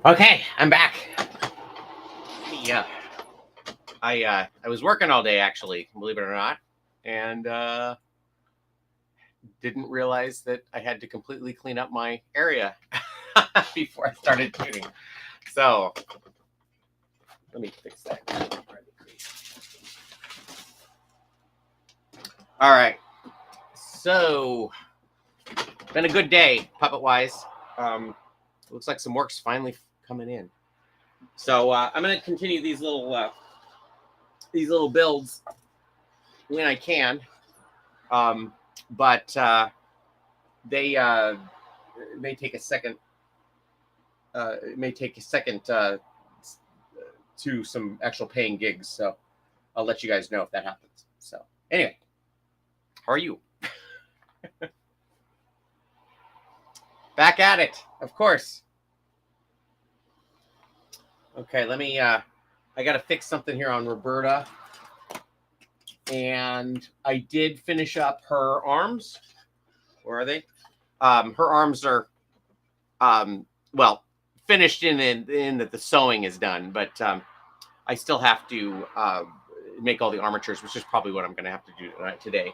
Okay, I'm back. Yeah, I was working all day actually, believe it or not, and didn't realize that I had to completely clean up my area before I started tuning. So let me fix that. All right. So been a good day, puppet wise. Looks like some work's finally coming in. So I'm gonna continue these little builds when I can. But they may take a second. It may take a second to some actual paying gigs. So I'll let you guys know if that happens. So anyway, how are you? Back at it, of course. Okay, let me. I got to fix something here on Roberta, and I did finish up her arms. Where are they? Her arms are, well, finished in that the sewing is done, but I still have to make all the armatures, which is probably what I'm going to have to do today.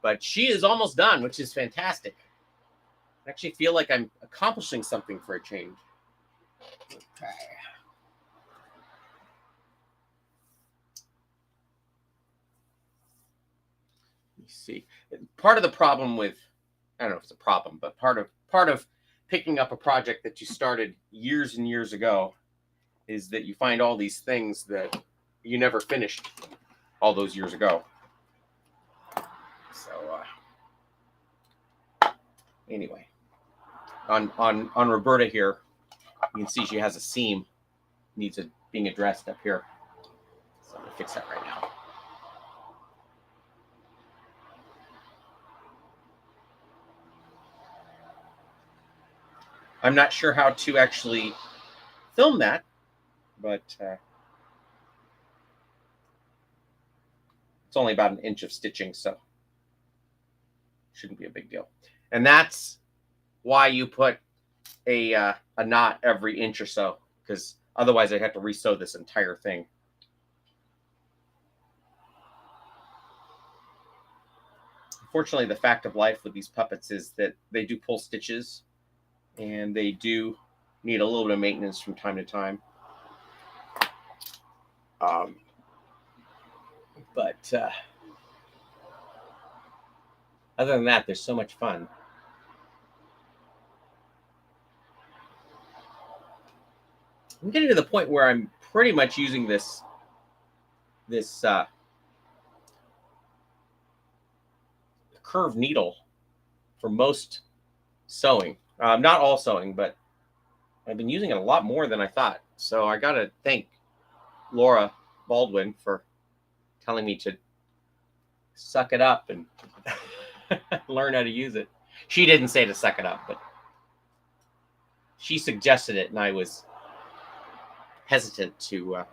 But she is almost done, which is fantastic. I actually feel like I'm accomplishing something for a change. Okay. Let me see. Part of the problem with, I don't know if it's a problem, but part of picking up a project that you started years and years ago is that you find all these things that you never finished all those years ago. So anyway, on Roberta here, you can see she has a seam needs being addressed up here. So I'm gonna fix that right now. I'm not sure how to actually film that, but it's only about an inch of stitching, so shouldn't be a big deal. And that's why you put a knot every inch or so, because otherwise I'd have to resew this entire thing. Unfortunately, the fact of life with these puppets is that they do pull stitches, and they do need a little bit of maintenance from time to time. But other than that, they're so much fun. I'm getting to the point where I'm pretty much using this curved needle for most sewing. Not all sewing, but I've been using it a lot more than I thought. So I got to thank Laura Baldwin for telling me to suck it up and learn how to use it. She didn't say to suck it up, but she suggested it, and I was hesitant to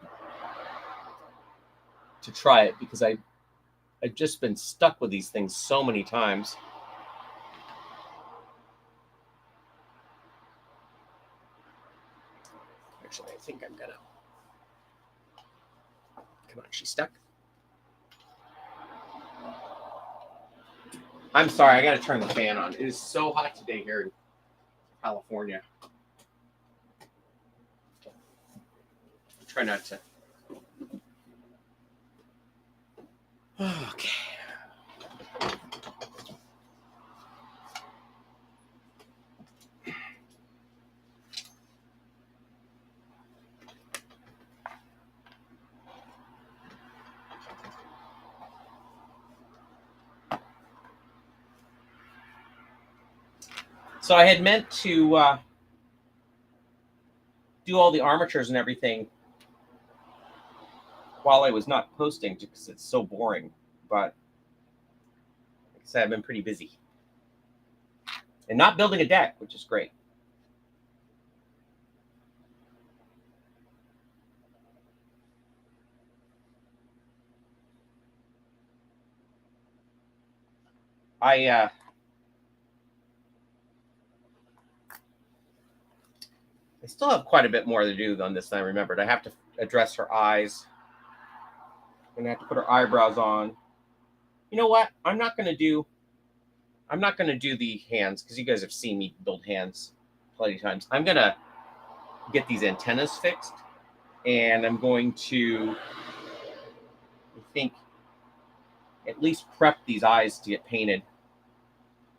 try it because I've just been stuck with these things so many times. Actually, I think I'm gonna. Come on, she's stuck. I'm sorry, I gotta turn the fan on. It is so hot today here in California. Try not to. Okay. So I had meant to do all the armatures and everything while I was not posting because it's so boring. But like I said, I've been pretty busy. And not building a deck, which is great. I I still have quite a bit more to do on this than I remembered. I have to address her eyes. I'm gonna have to put her eyebrows on. You know what? I'm not gonna do the hands because you guys have seen me build hands plenty of times. I'm gonna get these antennas fixed, and I'm going to, I think, at least prep these eyes to get painted,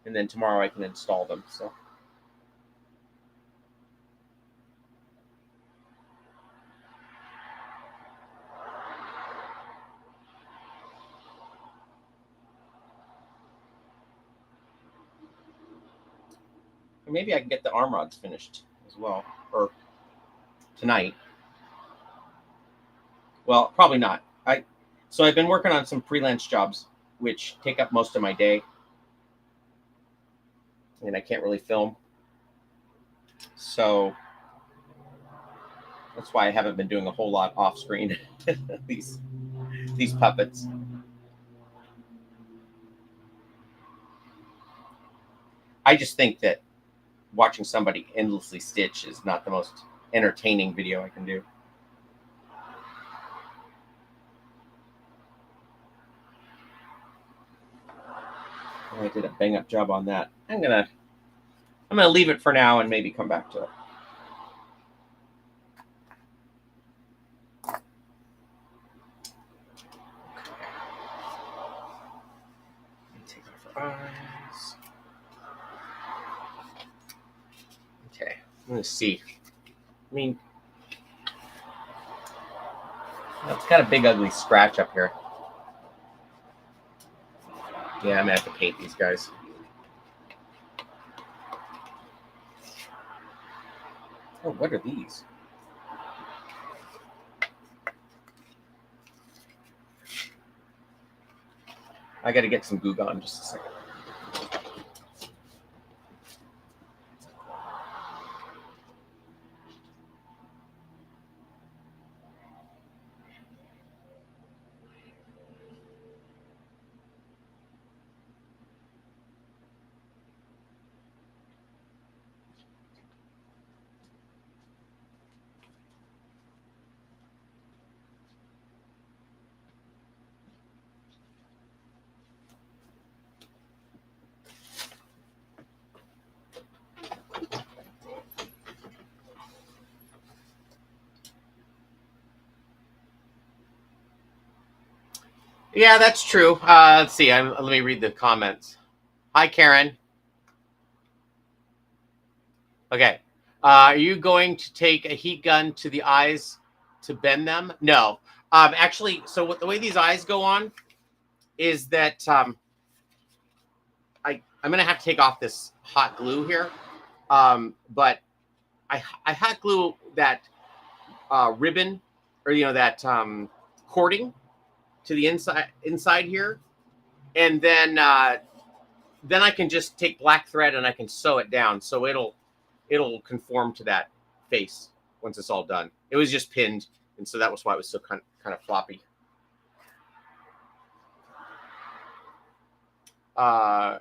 and then tomorrow I can install them. So. Maybe I can get the arm rods finished as well, or tonight. Well, probably not. So I've been working on some freelance jobs, which take up most of my day, and I can't really film. So that's why I haven't been doing a whole lot off screen. these puppets. I just think that watching somebody endlessly stitch is not the most entertaining video I can do. I did a bang up job on that. I'm gonna leave it for now and maybe come back to it. Take off her eyes. Okay, I'm gonna see. I mean, it's got a big ugly scratch up here. Yeah, I'm gonna have to paint these guys. Oh, what are these? I got to get some Goo Gone just a second. Yeah, that's true. Let's see. Let me read the comments. Hi, Karen. Okay. Are you going to take a heat gun to the eyes to bend them? No. Actually, so the way these eyes go on is that I'm going to have to take off this hot glue here. But I hot glue that ribbon, or that cording to the inside here, and then I can just take black thread and I can sew it down, so it'll conform to that face once it's all done. It was just pinned, and so that was why it was so kind of floppy. But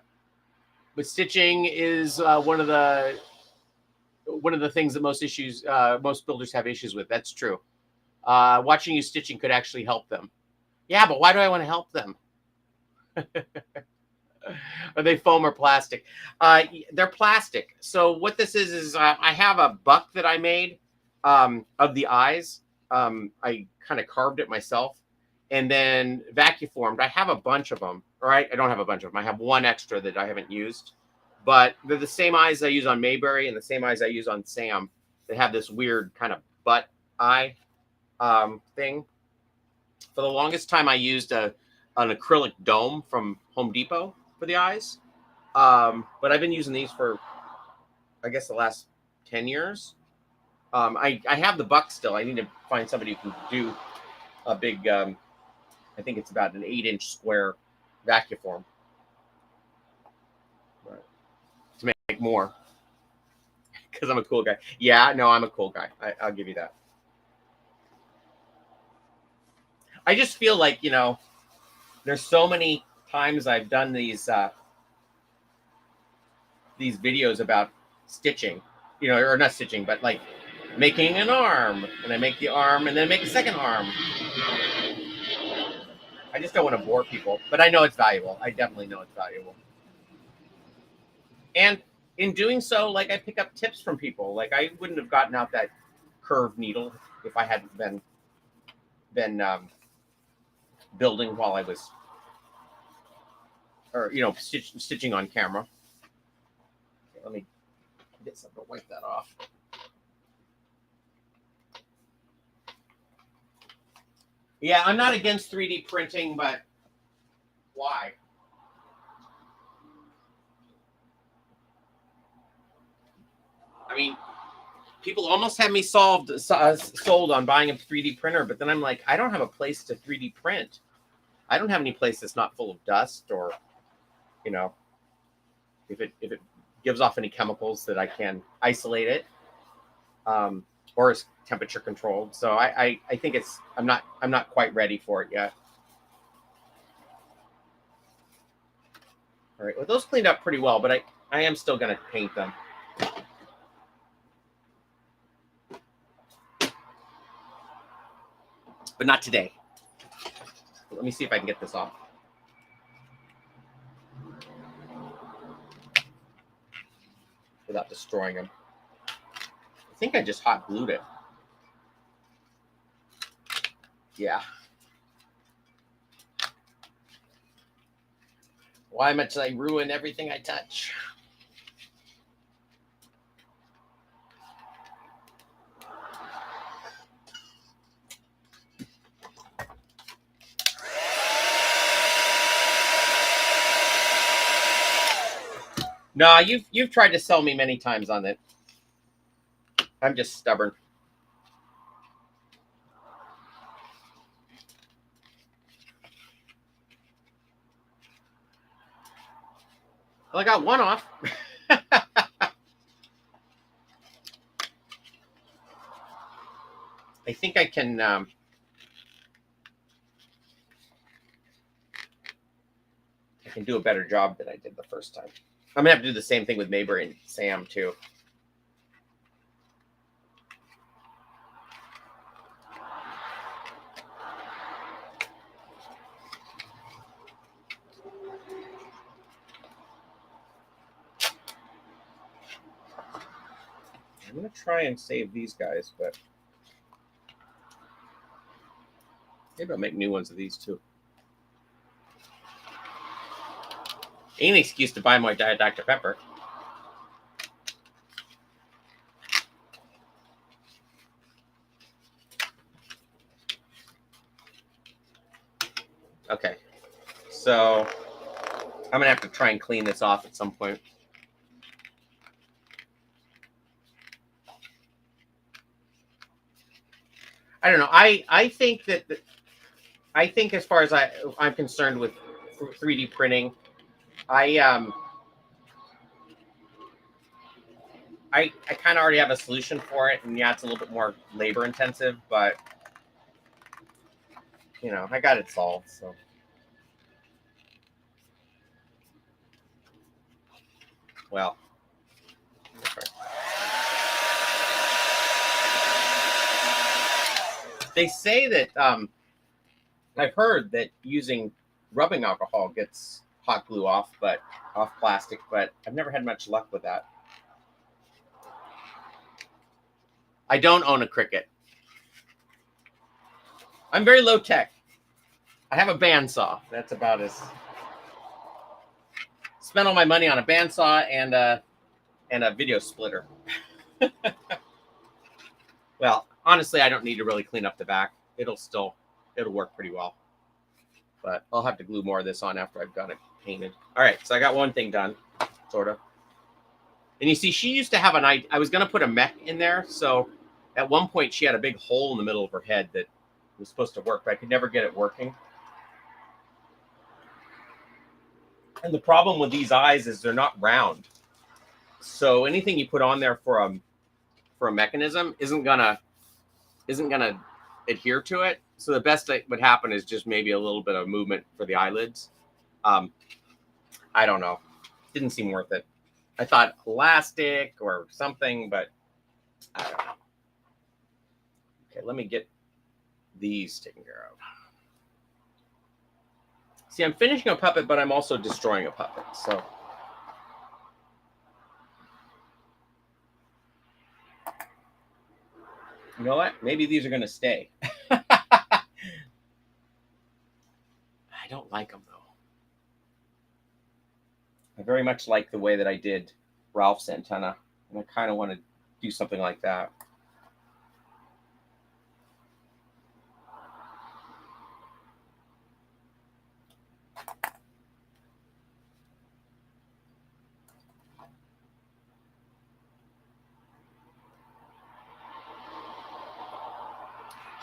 stitching is one of the things that most builders have issues with. That's true. Watching you stitching could actually help them. Yeah, but why do I want to help them? Are they foam or plastic? They're plastic. So what this is I have a buck that I made of the eyes. I kind of carved it myself and then vacuum formed. I have a bunch of them. All right, I don't have a bunch of them. I have one extra that I haven't used. But they're the same eyes I use on Mayberry and the same eyes I use on Sam. They have this weird kind of butt eye thing. For the longest time, I used an acrylic dome from Home Depot for the eyes. But I've been using these for, I guess, the last 10 years. I have the buck still. I need to find somebody who can do a big, I think it's about an 8-inch square vacuum form. To make more. Because I'm a cool guy. Yeah, no, I'm a cool guy. I'll give you that. I just feel like, there's so many times I've done these videos about stitching, or not stitching, but like making an arm, and I make the arm, and then I make a second arm. I just don't want to bore people, but I know it's valuable. I definitely know it's valuable. And in doing so, like I pick up tips from people. Like I wouldn't have gotten out that curved needle if I hadn't been building while I was, or stitching on camera. Okay, let me get something to wipe that off. Yeah, I'm not against 3D printing, but why? I mean, people almost had me sold on buying a 3D printer, but then I'm like, I don't have a place to 3D print. I don't have any place that's not full of dust, or if it gives off any chemicals that I can isolate it, or is temperature controlled. So I think I'm not quite ready for it yet. All right, well, those cleaned up pretty well, but I am still going to paint them. But not today. Let me see if I can get this off without destroying them. I think I just hot glued it. Yeah. Why must I ruin everything I touch? No, you've tried to sell me many times on it. I'm just stubborn. Well, I got one off. I think I can. I can do a better job than I did the first time. I'm gonna have to do the same thing with Neighbor and Sam too. I'm gonna try and save these guys, but maybe I'll make new ones of these too. Ain't an excuse to buy my Diet Dr. Pepper. Okay, so I'm gonna have to try and clean this off at some point. I don't know. I think that I think as far as I'm concerned with 3D printing, I kind of already have a solution for it, and yeah, it's a little bit more labor intensive, but I got it solved. So, well, they say that I've heard that using rubbing alcohol gets hot glue off plastic, but I've never had much luck with that. I don't own a Cricut. I'm very low tech. I have a bandsaw. That's about as spent all my money on a bandsaw and a video splitter. Well, honestly, I don't need to really clean up the back. It'll work pretty well. But I'll have to glue more of this on after I've got it painted. All right, so I got one thing done, sort of. And you see, she used to have I was going to put a mech in there. So at one point, she had a big hole in the middle of her head that was supposed to work, but I could never get it working. And the problem with these eyes is they're not round. So anything you put on there for a mechanism isn't gonna adhere to it. So the best that would happen is just maybe a little bit of movement for the eyelids. I don't know. Didn't seem worth it. I thought plastic or something, but I don't know. Okay, let me get these taken care of. See, I'm finishing a puppet, but I'm also destroying a puppet. So you know what? Maybe these are going to stay. I don't like them, though. I very much like the way that I did Ralph's antenna, and I kind of want to do something like that.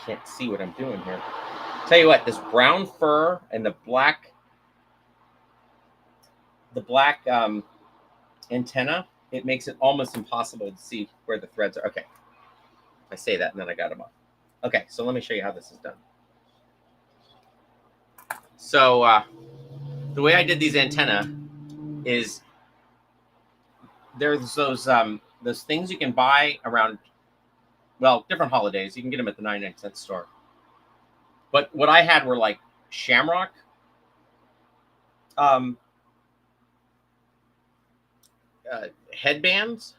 Can't see what I'm doing here. Tell you what, this brown fur and the black antenna, it makes it almost impossible to see where the threads are. Okay, I say that and then I got them off. Okay, so let me show you how this is done. So the way I did these antenna is there's those things you can buy around, well, different holidays. You can get them at the 99-cent store. But what I had were like shamrock headbands,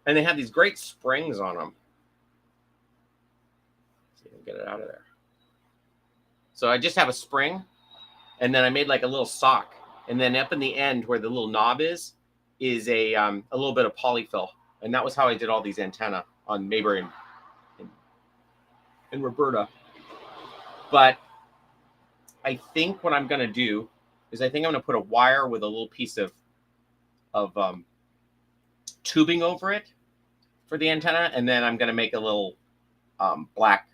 and they have these great springs on them. See if I can get it out of there. So I just have a spring, and then I made like a little sock, and then up in the end where the little knob is a little bit of polyfill, and that was how I did all these antenna on Mayberry and Roberta. But I think what I'm going to do is I think I'm going to put a wire with a little piece of tubing over it for the antenna, and then I'm going to make a little black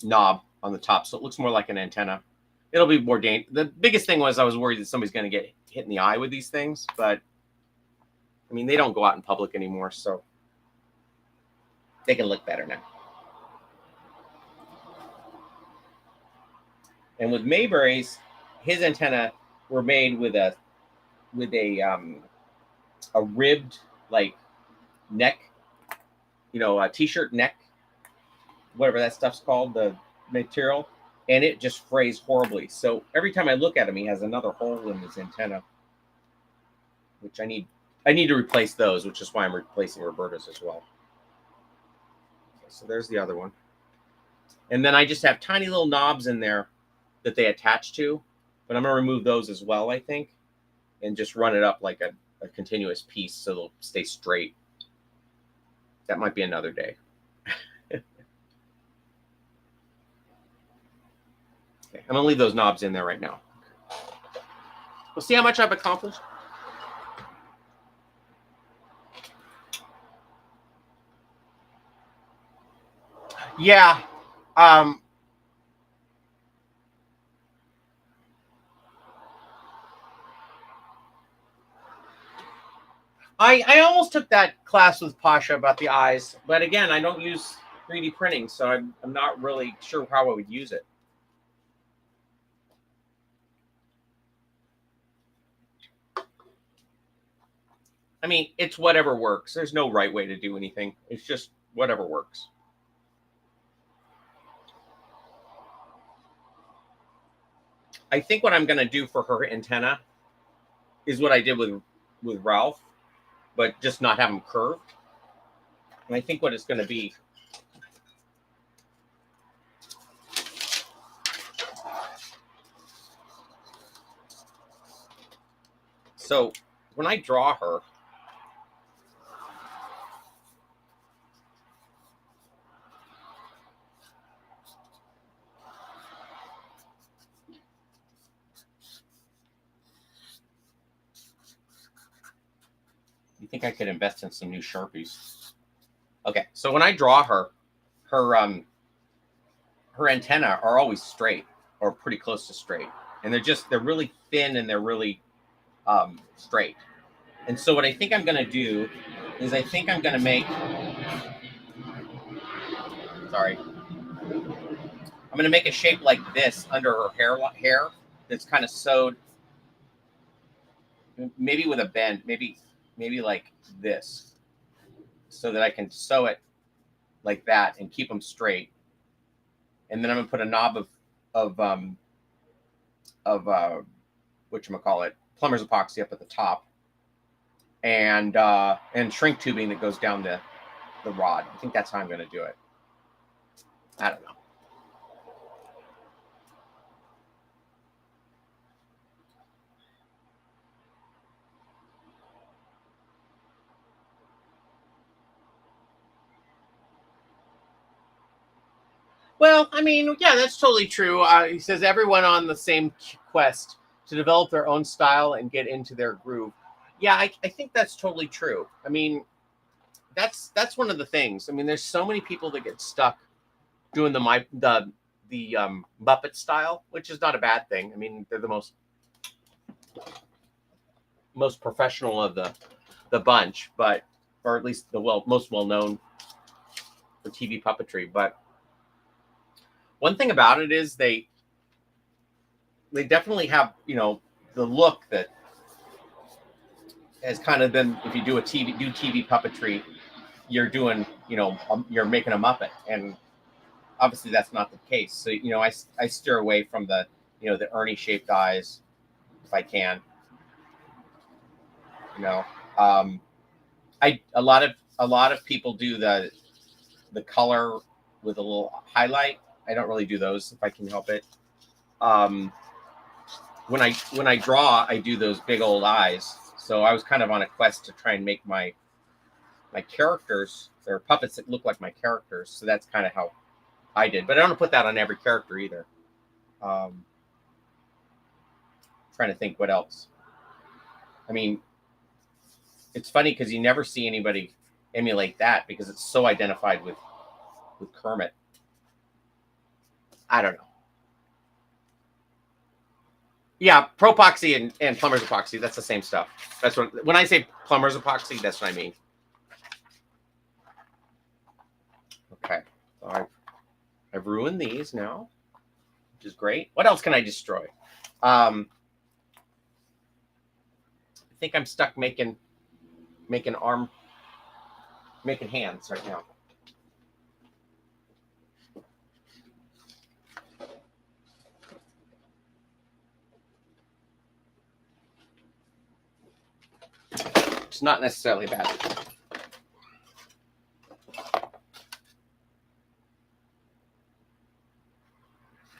knob on the top, so it looks more like an antenna. It'll be more dangerous. The biggest thing was I was worried that somebody's going to get hit in the eye with these things, but I mean, they don't go out in public anymore, so they can look better now. And with Mayberry's, his antenna were made with a ribbed like neck, a t-shirt neck, whatever that stuff's called, the material, and it just frays horribly. So every time I look at him, he has another hole in his antenna, which I need to replace those, which is why I'm replacing Roberta's as well. Okay, so there's the other one. And then I just have tiny little knobs in there that they attach to, but I'm going to remove those as well, I think, and just run it up like a continuous piece so they'll stay straight. That might be another day. Okay, I'm going to leave those knobs in there right now. We'll see how much I've accomplished. Yeah. I almost took that class with Pasha about the eyes, but again, I don't use 3D printing, so I'm not really sure how I would use it. I mean, it's whatever works. There's no right way to do anything. It's just whatever works. I think what I'm going to do for her antenna is what I did with Ralph, but just not have them curved. And I think what it's going to be. So when I draw her, you think I could invest in some new Sharpies? Okay, so when I draw her antenna are always straight or pretty close to straight, and they're really thin and they're really straight. And so what I think I'm going to do is I think I'm going to make. Sorry. I'm going to make a shape like this under her hair that's kind of sewed, maybe with a bend, maybe like this, so that I can sew it like that and keep them straight. And then I'm gonna put a knob of whatchamacallit, plumber's epoxy up at the top, and shrink tubing that goes down the rod. I think that's how I'm gonna do it. I don't know. Well, I mean, yeah, that's totally true. He says everyone on the same quest to develop their own style and get into their groove. Yeah, I think that's totally true. I mean, that's one of the things. I mean, there's so many people that get stuck doing the Muppet style, which is not a bad thing. I mean, they're the most professional of the bunch, but or at least the most well known for TV puppetry. But one thing about it is they definitely have, you know, the look that has kind of been, if you do TV puppetry, you're doing, you know, you're making a Muppet, and obviously that's not the case. So, you know, I steer away from the, you know, the Ernie shaped eyes if I can. You know, a lot of people do the color with a little highlight. I don't really do those if I can help it. When I draw, I do those big old eyes. So I was kind of on a quest to try and make my characters, they're puppets that look like my characters. So that's kind of how I did. But I don't put that on every character either. Trying to think what else. I mean, it's funny because you never see anybody emulate that because it's so identified with Kermit. I don't know. Yeah, Propoxy and plumber's epoxy, that's the same stuff. That's what, when I say plumber's epoxy, that's what I mean. Okay, so I've ruined these now, which is great. What else can I destroy? I think I'm stuck making hands right now. It's not necessarily bad.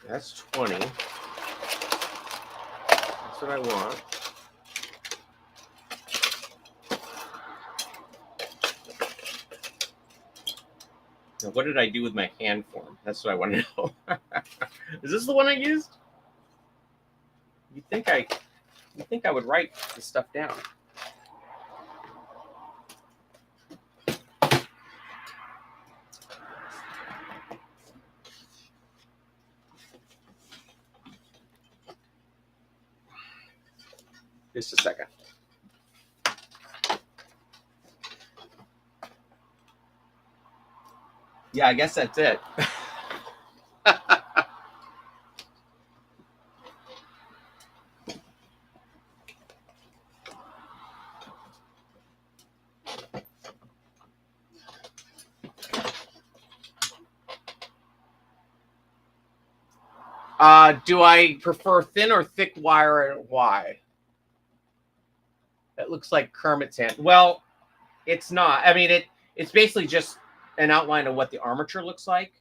That's 20. That's what I want. Now, what did I do with my hand form? That's what I want to know. Is this the one I used? You think I would write this stuff down? Just a second. Yeah, I guess that's it. Do I prefer thin or thick wire and why? It looks like Kermit's hand. Well, it's not. I mean, it's basically just an outline of what the armature looks like.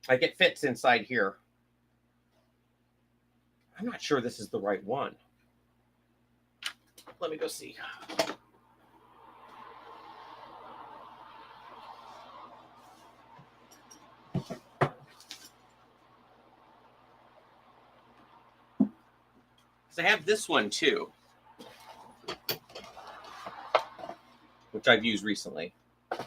Like it fits inside here. I'm not sure this is the right one. Let me go see. I have this one too, which I've used recently. I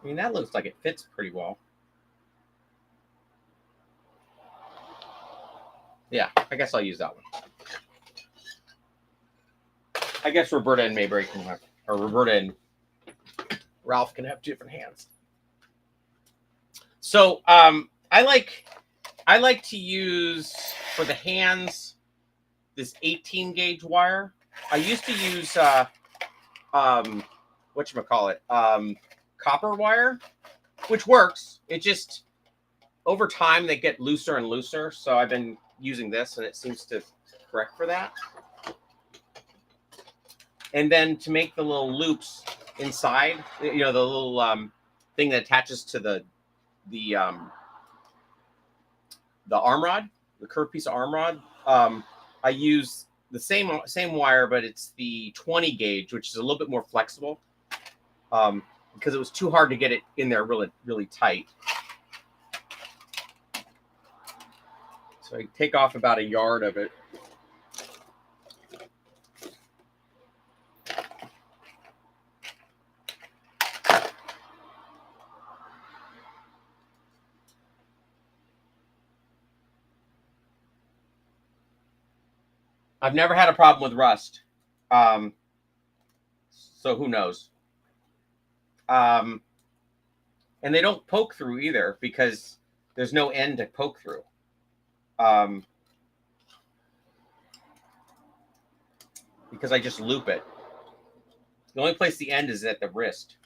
mean, that looks like it fits pretty well. Yeah, I guess I'll use that one. I guess Roberta and Mayberry can have, or Roberta and Ralph can have different hands. So I like to use, for the hands, this 18 gauge wire. I used to use whatchamacallit, copper wire, which works. It just over time they get looser and looser. So I've been using this, and it seems to correct for that. And then to make the little loops inside, the little thing that attaches to the arm rod, the curved piece of arm rod. I use the same wire, but it's the 20 gauge, which is a little bit more flexible, because it was too hard to get it in there really, really tight. So I take off about a yard of it. I've never had a problem with rust. So who knows? And they don't poke through either because there's no end to poke through. Because I just loop it. The only place the end is at the wrist.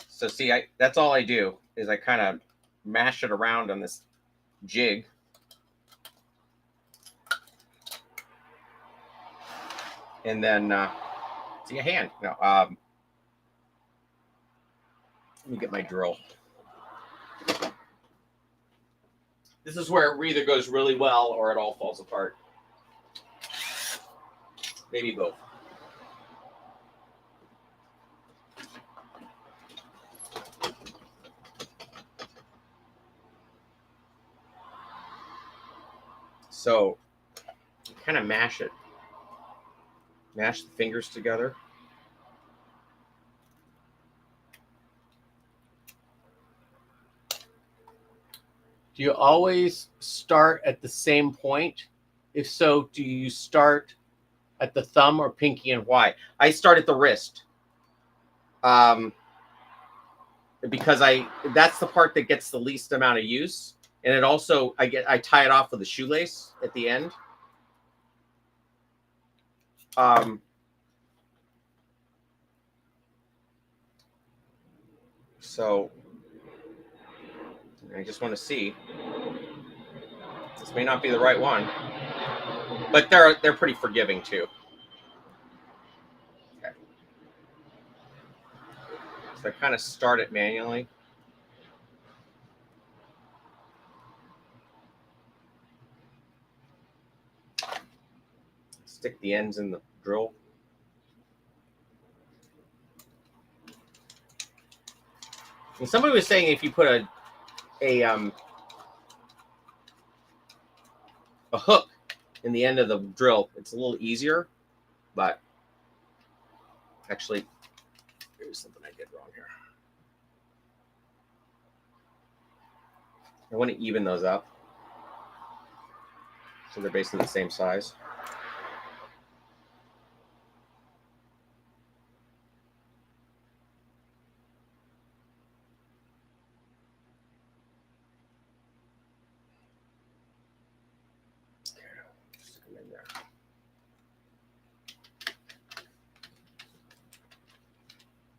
So see, that's all I do is I kind of mash it around on this jig. And then see a hand. No, let me get my drill. This is where it either goes really well or it all falls apart. Maybe both. So kind of mash it. Mash the fingers together. Do you always start at the same point? If so, do you start at the thumb or pinky, and why? I start at the wrist. Because that's the part that gets the least amount of use. And it also, I tie it off with a shoelace at the end. So I just want to see. This may not be the right one, but they're pretty forgiving too. Okay. So I kind of start it manually. Stick the ends in the drill. And somebody was saying if you put a hook in the end of the drill, it's a little easier. But actually, here's something I did wrong here. I want to even those up so they're basically the same size.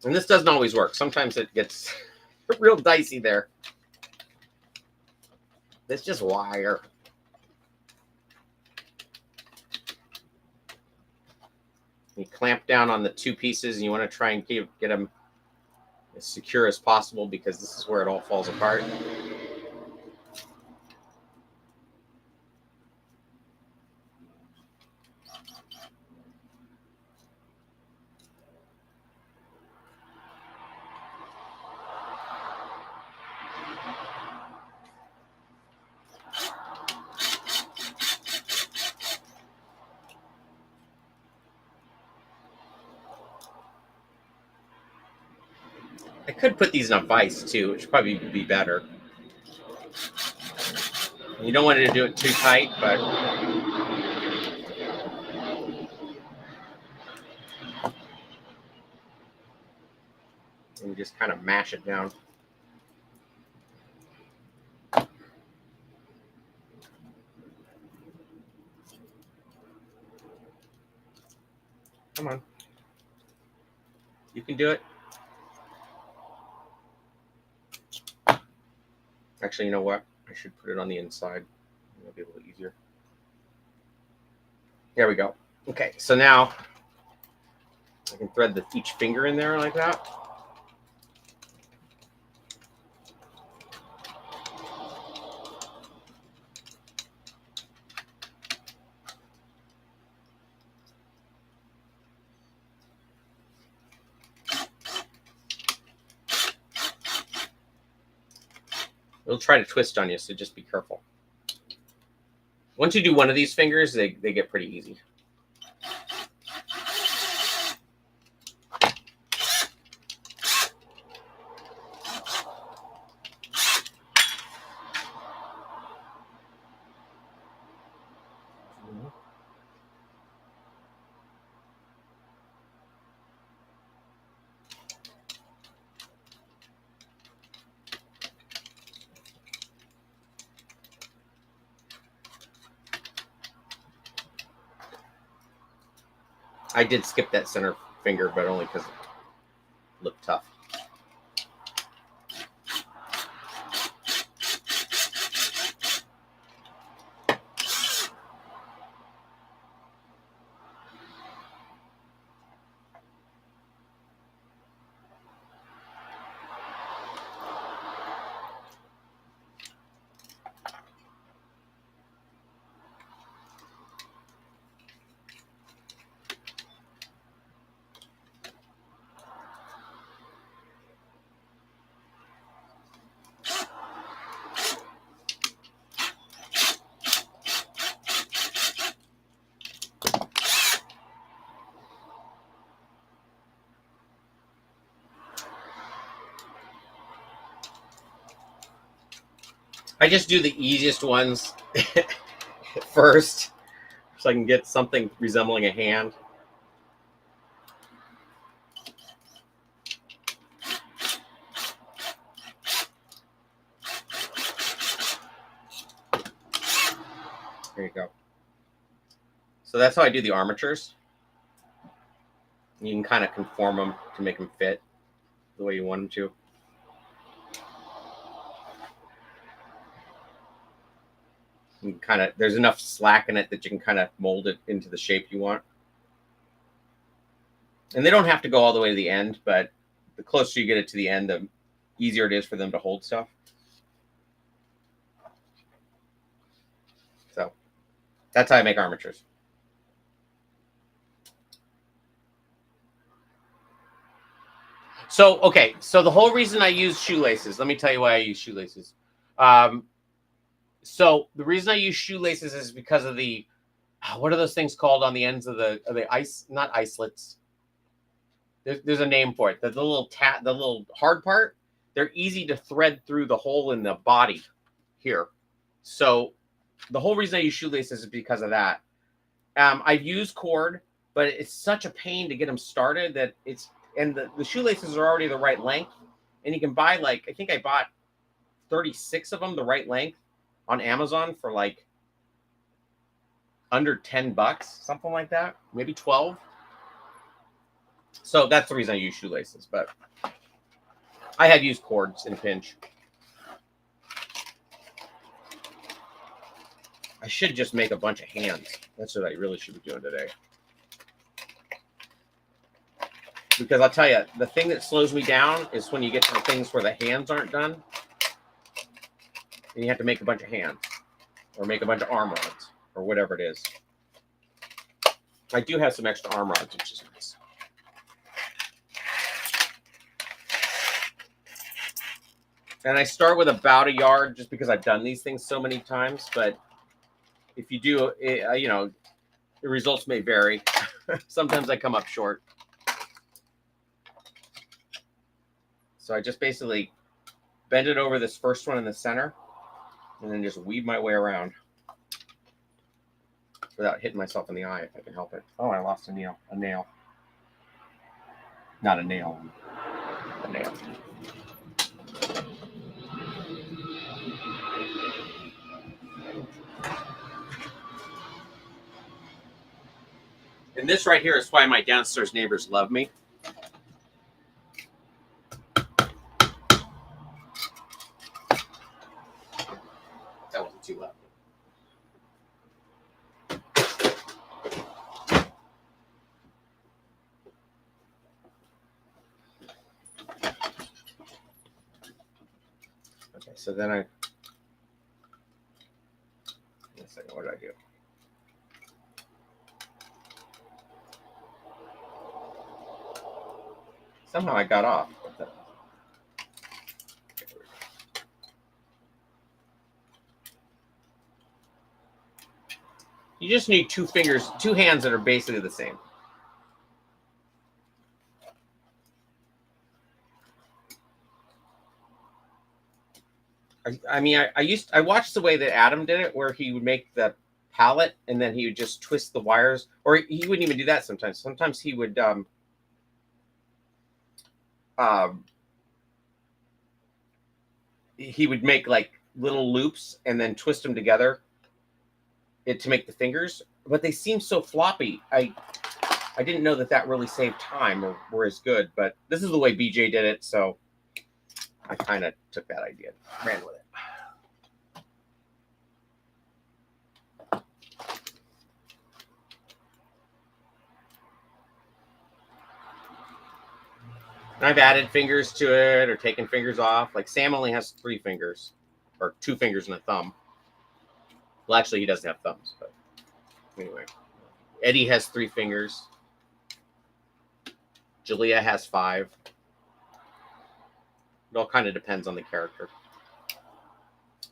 And this doesn't always work. Sometimes it gets real dicey there. It's just wire. You clamp down on the two pieces, and you want to try and get them as secure as possible because this is where it all falls apart. I could put these in a vise too, which would probably be better. You don't want to do it too tight, but and just kind of mash it down. Come on. You can do it. Actually, you know what? I should put it on the inside. It'll be a little easier. There we go. Okay, so now I can thread each finger in there like that. It'll try to twist on you, so just be careful. Once you do one of these fingers, they get pretty easy. I did skip that center finger, but only because it looked tough. I just do the easiest ones first, so I can get something resembling a hand. There you go. So that's how I do the armatures. You can kind of conform them to make them fit the way you want them to. You kind of, there's enough slack in it that you can kind of mold it into the shape you want. And they don't have to go all the way to the end, but the closer you get it to the end, the easier it is for them to hold stuff. So that's how I make armatures. So, okay, so the whole reason I use shoelaces, let me tell you why I use shoelaces. So the reason I use shoelaces is because of the, what are those things called on the ends of the ice, not icelets. There's a name for it. The little hard part, they're easy to thread through the hole in the body here. So the whole reason I use shoelaces is because of that. I've used cord, but it's such a pain to get them started that it's, and the shoelaces are already the right length. And you can buy, like, I think I bought 36 of them the right length on Amazon for like under $10, something like that, maybe 12. So that's the reason I use shoelaces, but I have used cords in a pinch. I should just make a bunch of hands. That's what I really should be doing today. Because I'll tell you, the thing that slows me down is when you get to the things where the hands aren't done. And you have to make a bunch of hands. Or make a bunch of arm rods. Or whatever it is. I do have some extra arm rods, which is nice. And I start with about a yard just because I've done these things so many times. But if you do, you know, the results may vary. Sometimes I come up short. So I just basically bend it over this first one in the center and then just weave my way around without hitting myself in the eye if I can help it. Oh, I lost a nail. Not a nail. the nail. And this right here is why my downstairs neighbors love me. That wasn't too loud. Okay, so then wait a second, what did I do? Somehow I got off. You just need two hands that are basically the same. I watched the way that Adam did it, where he would make the palette and then he would just twist the wires, or he wouldn't even do that sometimes. Sometimes he would make like little loops and then twist them together to make the fingers, but they seem so floppy. I didn't know that really saved time or were as good, but this is the way BJ did it, so I kind of took that idea and ran with it. And I've added fingers to it or taken fingers off. Like Sam only has 3 fingers, or 2 fingers and a thumb. Well, actually, he doesn't have thumbs, but anyway. Eddie has 3 fingers. Jalea has 5. It all kind of depends on the character.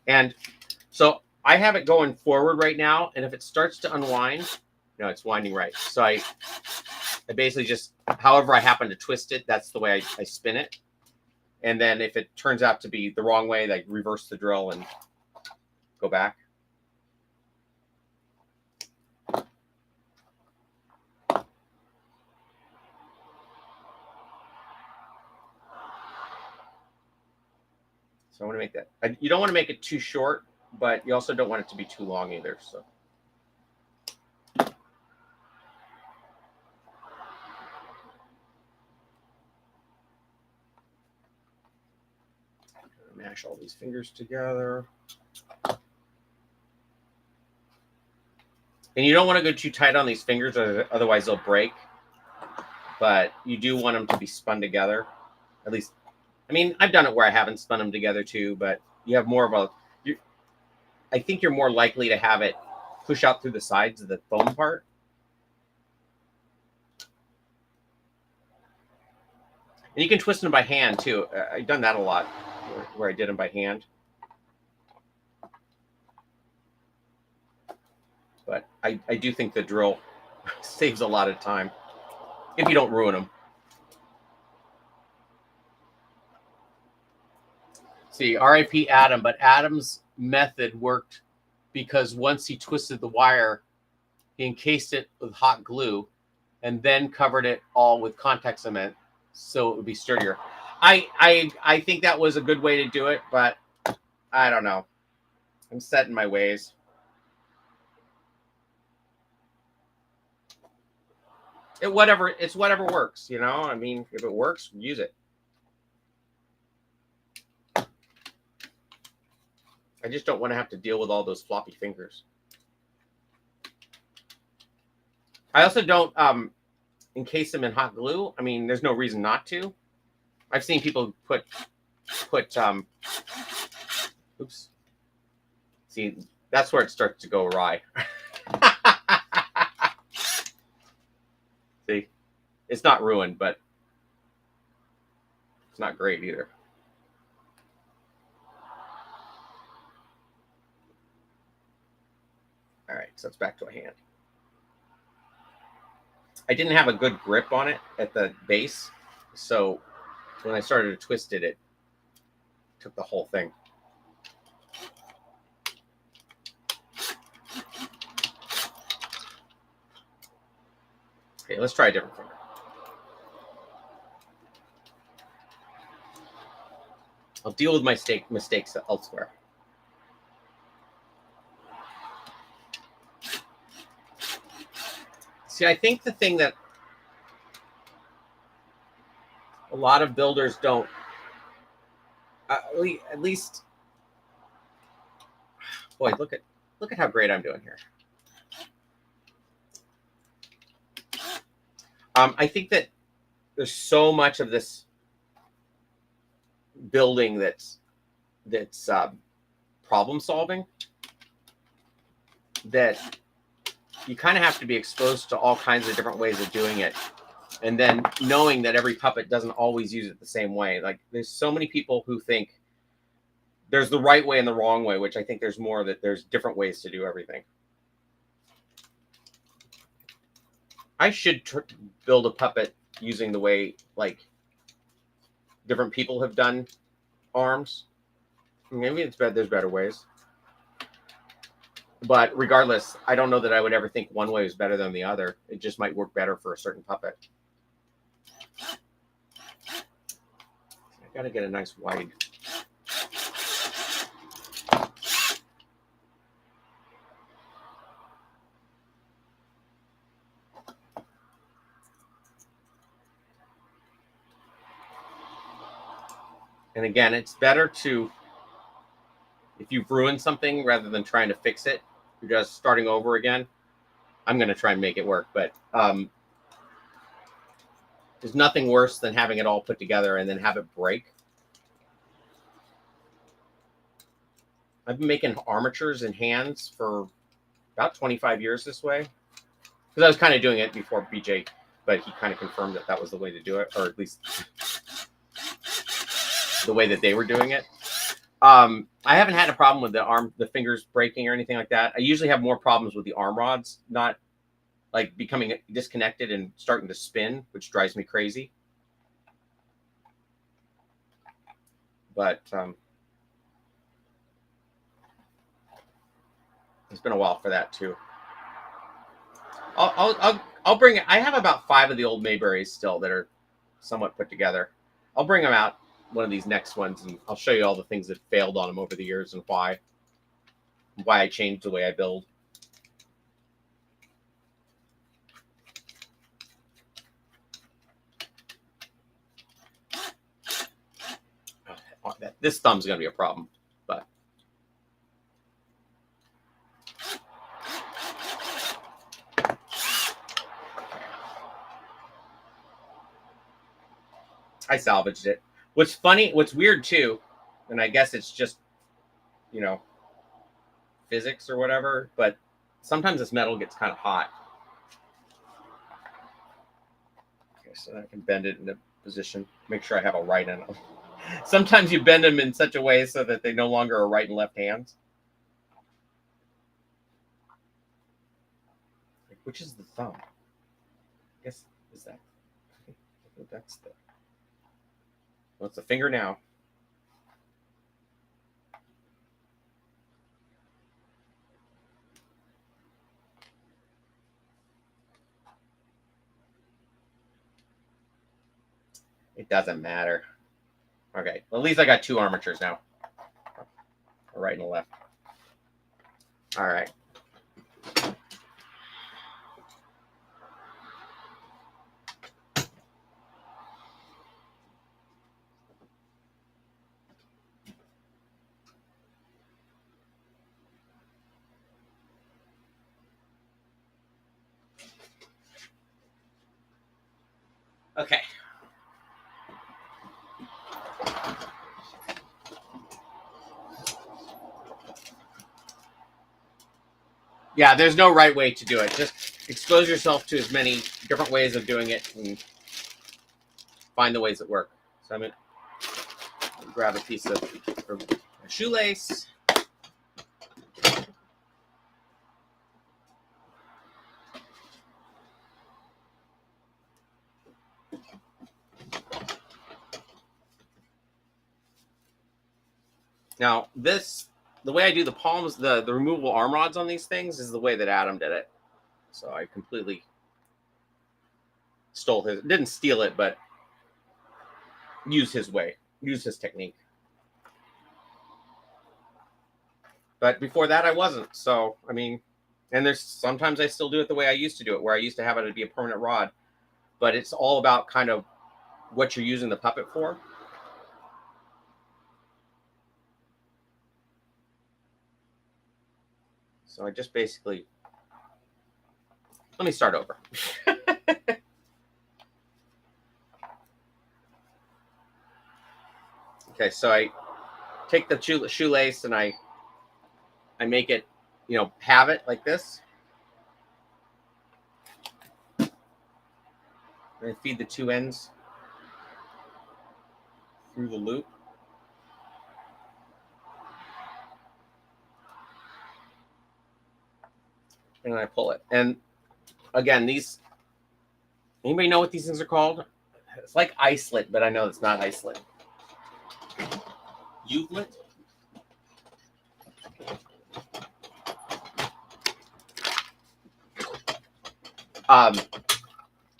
And so I have it going forward right now, and if it starts to unwind, no, it's winding right. So I basically just, however I happen to twist it, that's the way I spin it. And then if it turns out to be the wrong way, like reverse the drill and go back. So I want to make that. You don't want to make it too short, but you also don't want it to be too long either. So. Mash all these fingers together. And you don't want to go too tight on these fingers, otherwise they'll break. But you do want them to be spun together. At least, I mean, I've done it where I haven't spun them together too, but you have more of I think you're more likely to have it push out through the sides of the foam part. And you can twist them by hand too. I've done that a lot, where I did them by hand. But I do think the drill saves a lot of time if you don't ruin them. See, R.I.P. Adam, but Adam's method worked because once he twisted the wire, he encased it with hot glue and then covered it all with contact cement so it would be sturdier. I think that was a good way to do it, but I don't know. I'm set in my ways. It's whatever works, you know? I mean, if it works, use it. I just don't want to have to deal with all those floppy fingers. I also don't encase them in hot glue. I mean, there's no reason not to. I've seen people put oops. See, that's where it starts to go awry. See, it's not ruined, but it's not great either. All right, so it's back to a hand. I didn't have a good grip on it at the base, so when I started to twist it, it took the whole thing. Okay, let's try a different finger. I'll deal with my mistakes elsewhere. See, I think the thing that a lot of builders don't, at least, boy, look at how great I'm doing here. I think that there's so much of this building that's problem solving that you kind of have to be exposed to all kinds of different ways of doing it, and then knowing that every puppet doesn't always use it the same way. Like, there's so many people who think there's the right way and the wrong way, which I think there's more that there's different ways to do everything. I should build a puppet using the way, like, different people have done arms. Maybe it's better. There's better ways. But regardless, I don't know that I would ever think one way is better than the other. It just might work better for a certain puppet. I got to get a nice wide. And again, it's better to, if you've ruined something, rather than trying to fix it, you're just starting over again. I'm going to try and make it work, but there's nothing worse than having it all put together and then have it break. I've been making armatures and hands for about 25 years this way, because I was kind of doing it before BJ, but he kind of confirmed that that was the way to do it, or at least the way that they were doing it. I haven't had a problem with the fingers breaking or anything like that. I usually have more problems with the arm rods not like becoming disconnected and starting to spin, which drives me crazy. But it's been a while for that too. I'll bring it. I have about 5 of the old Mayberries still that are somewhat put together. I'll bring them out one of these next ones, and I'll show you all the things that failed on them over the years and why I changed the way I build. This thumb's going to be a problem, but I salvaged it. What's funny, what's weird too, and I guess it's just, physics or whatever, but sometimes this metal gets kind of hot. Okay, so I can bend it into position, make sure I have a right and a... Sometimes you bend them in such a way so that they no longer are right and left hands. Which is the thumb? I guess, is that? I think that's the... Well, it's the finger now. It doesn't matter. Okay, well, at least I got 2 armatures now. A right and a left. All right. Okay. Yeah, there's no right way to do it. Just expose yourself to as many different ways of doing it and find the ways that work. So I'm going to grab a piece of a shoelace. Now, the way I do the palms, the removable arm rods on these things is the way that Adam did it. So I completely didn't steal it, but used his way, used his technique. But before that, I wasn't. So, I mean, and there's sometimes I still do it the way I used to do it, where I used to have it to be a permanent rod. But it's all about kind of what you're using the puppet for. So I just basically, let me start over. Okay, so I take the shoelace and I make it, have it like this. And I feed the two ends through the loop. And I pull it. And again, anybody know what these things are called? It's like icelet, but I know it's not icelet. Euclid?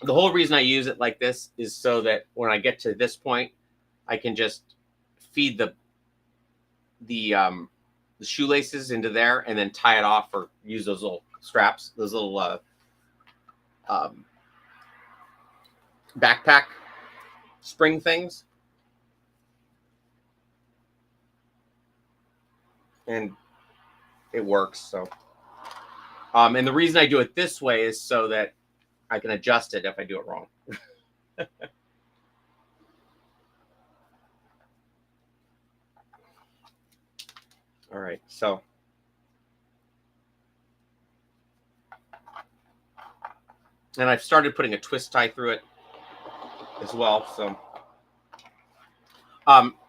The whole reason I use it like this is so that when I get to this point, I can just feed the shoelaces into there and then tie it off, or use those little straps, those little backpack spring things. And it works. So, and the reason I do it this way is so that I can adjust it if I do it wrong. All right, so and I've started putting a twist tie through it as well. So,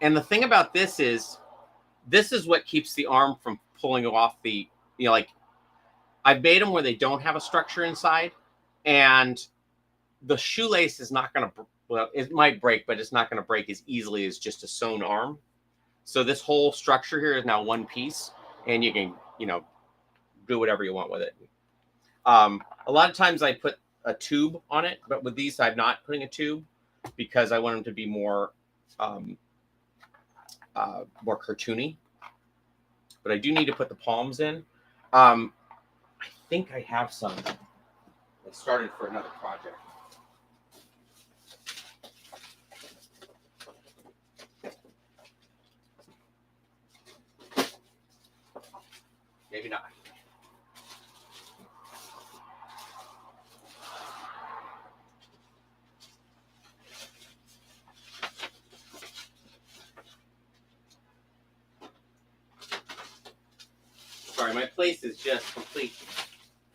and the thing about this is what keeps the arm from pulling off the, like I've made them where they don't have a structure inside, and the shoelace is not going to, well, it might break, but it's not going to break as easily as just a sewn arm. So this whole structure here is now one piece, and you can, do whatever you want with it. A lot of times I put a tube on it, but with these I'm not putting a tube because I want them to be more more cartoony. But I do need to put the palms in. I think I have some. I started for another project. Maybe not. Sorry, my place is just complete,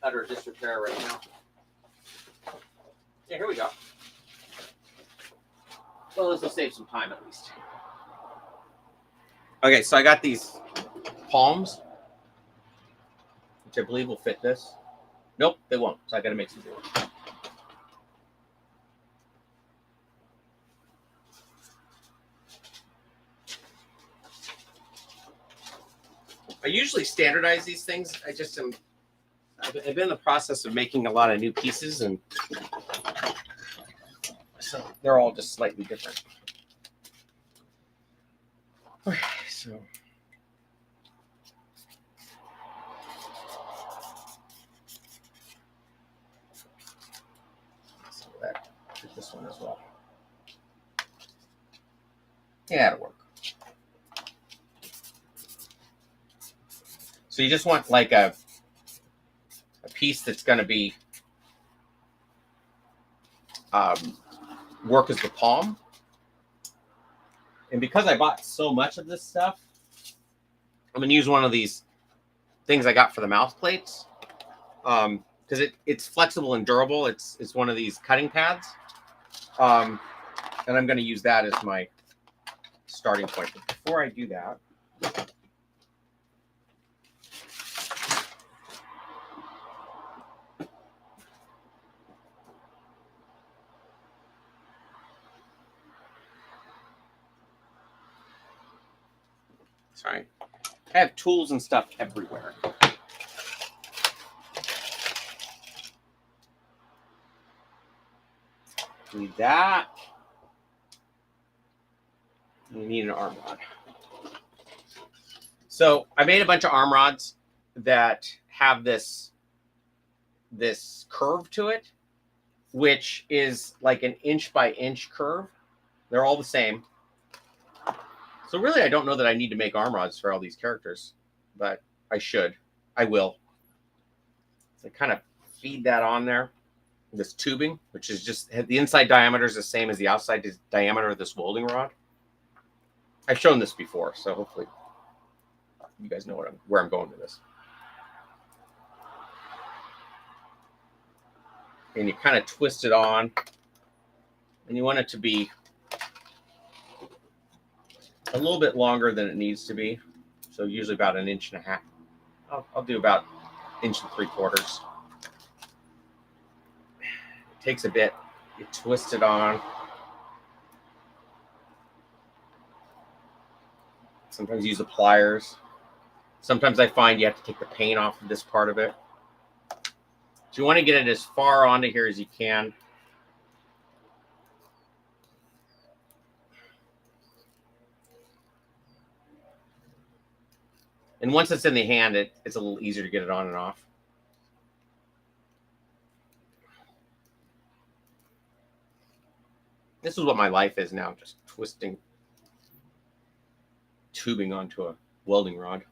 utter disrepair right now. Yeah, here we go. Well, this will save some time at least. Okay, so I got these palms, which I believe will fit this. Nope, they won't. So I got to make some more. I usually standardize these things. I've been in the process of making a lot of new pieces, and so they're all just slightly different. Okay, so that did this one as well. Yeah, it'll work. So you just want like a piece that's going to be work as the palm. And because I bought so much of this stuff, I'm going to use one of these things I got for the mouth plates, because it's flexible and durable. It's one of these cutting pads, and I'm going to use that as my starting point. But before I do that, sorry, I have tools and stuff everywhere. Need that. You need an arm rod. So I made a bunch of arm rods that have this curve to it, which is like an inch by inch curve. They're all the same. So really, I don't know that I need to make arm rods for all these characters, but I should. I will. So kind of feed that on there. This tubing, which is just the inside diameter is the same as the outside diameter of this welding rod. I've shown this before, so hopefully you guys know where I'm going with this. And you kind of twist it on, and you want it to be a little bit longer than it needs to be. So usually about 1.5 inches. I'll do about 1 3/4 inches. It takes a bit. You twist it on. Sometimes use the pliers. Sometimes I find you have to take the paint off of this part of it. So you want to get it as far onto here as you can. And once it's in the hand, it's a little easier to get it on and off. This is what my life is now, just twisting tubing onto a welding rod.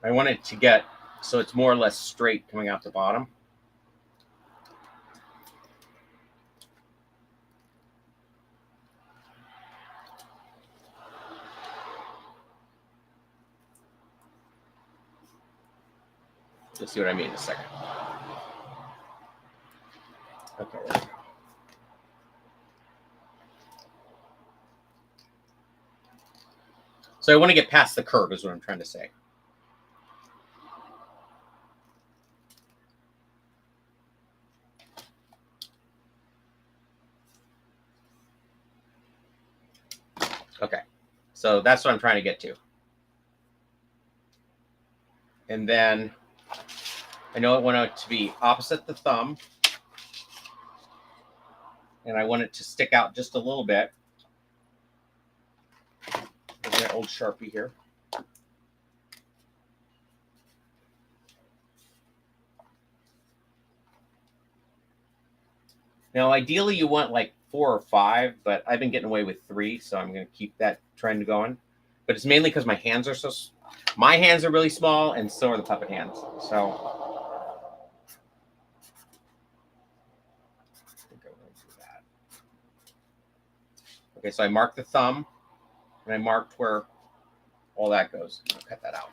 I want it to get so it's more or less straight coming out the bottom. You'll see what I mean in a second. Okay, there we go. So I want to get past the curve is what I'm trying to say. Okay, so that's what I'm trying to get to. And then I know I want it to be opposite the thumb. And I want it to stick out just a little bit. There's my old Sharpie here. Now, ideally, you want like 4 or 5, but I've been getting away with 3, so I'm going to keep that trend going. But it's mainly because my hands are my hands are really small, and so are the puppet hands. So I think I'm going to do that. Okay, so I marked the thumb, and I marked where all that goes. I'll cut that out.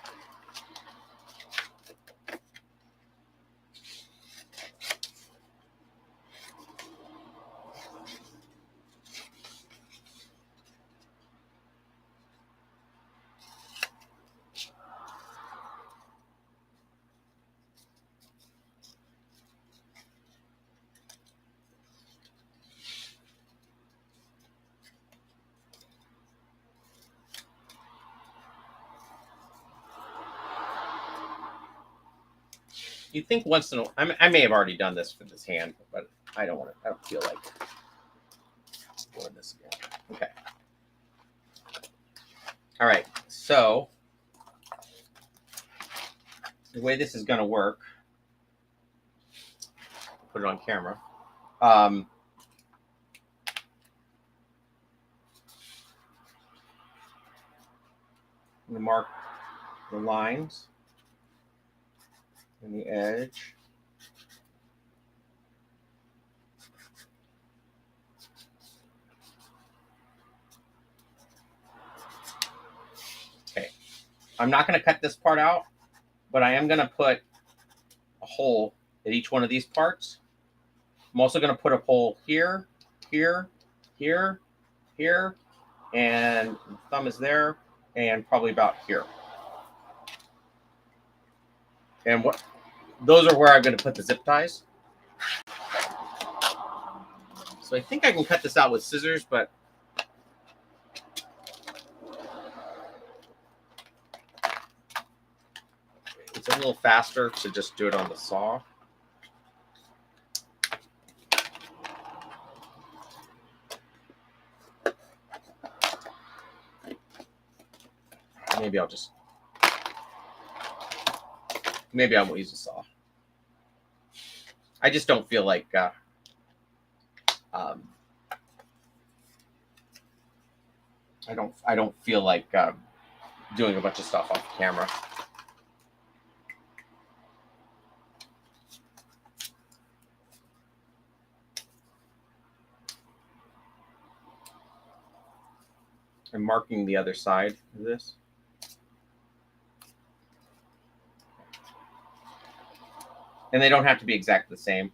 You think once in a while, I may have already done this for this hand, but I don't want to. I don't feel like doing this again. Okay. All right. So the way this is going to work, put it on camera. I'm going to mark the lines and the edge. Okay. I'm not going to cut this part out, but I am going to put a hole at each one of these parts. I'm also going to put a hole here, here, here, here, and the thumb is there, and probably about here. And those are where I'm going to put the zip ties. So I think I can cut this out with scissors, but it's a little faster to just do it on the saw. Maybe I won't use a saw. I just don't feel like I don't feel like doing a bunch of stuff off camera. I'm marking the other side of this. And they don't have to be exactly the same.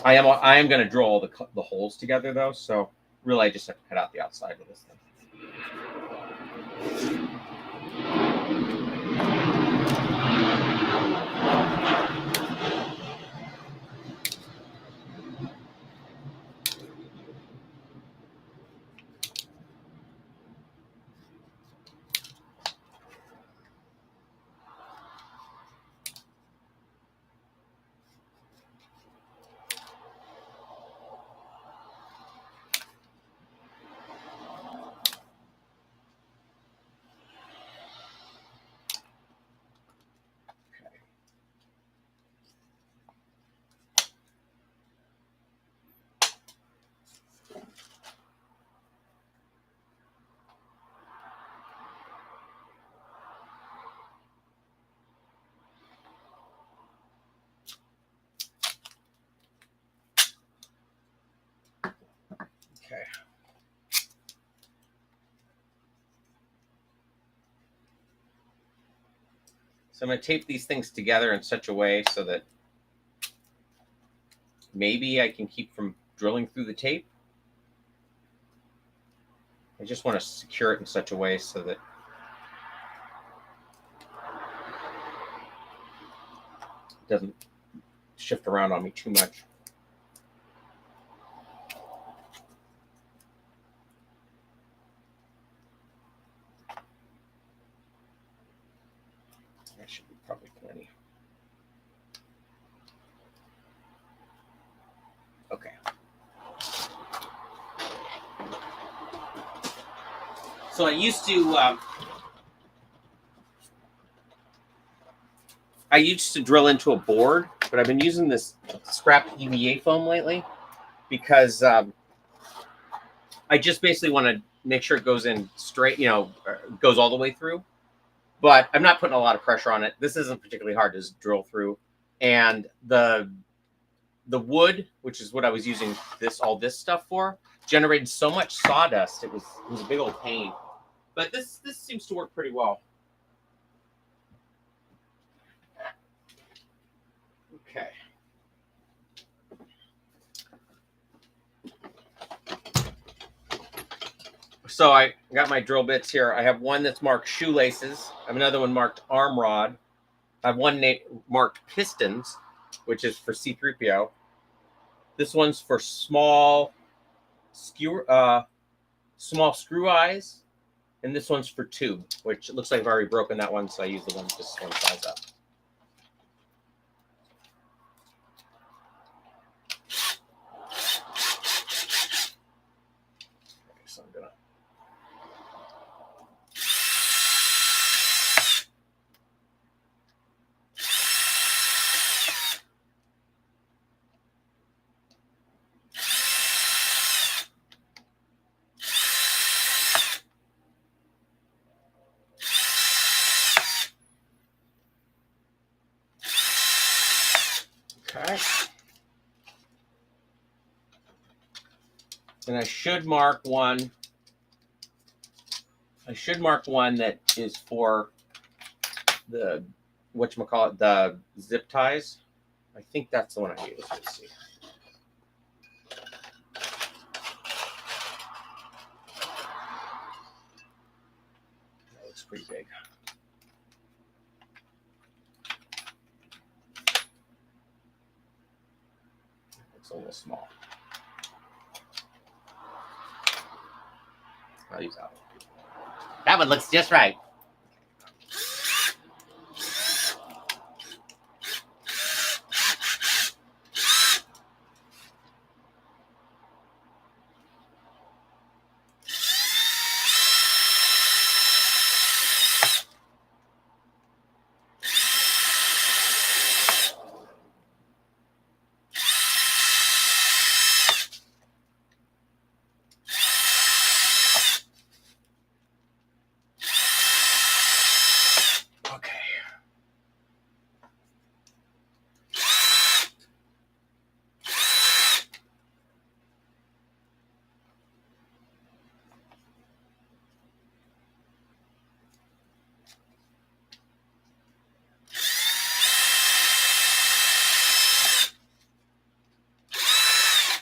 I am going to drill all the holes together though, so really I just have to cut out the outside of this thing. Okay. So I'm going to tape these things together in such a way so that maybe I can keep from drilling through the tape. I just want to secure it in such a way so that it doesn't shift around on me too much. That should be probably plenty. Okay. So I used to drill into a board, but I've been using this scrap EVA foam lately because I just basically want to make sure it goes in straight, goes all the way through. But I'm not putting a lot of pressure on it. This isn't particularly hard to drill through. And the wood, which is what I was using all this stuff for, generated so much sawdust. It was a big old pain. But this seems to work pretty well. Okay. So I got my drill bits here. I have one that's marked shoelaces. I have another one marked arm rod. I have one marked pistons, which is for C-3PO. This one's for small screw eyes. And this one's for tube, which it looks like I've already broken that one, so I use the one just one size up. Okay, so I'm gonna. Okay. And I should mark one. That is for the the zip ties. I think that's the one I use. Let's see. That looks pretty big. a little small. I'll use that one. That one looks just right.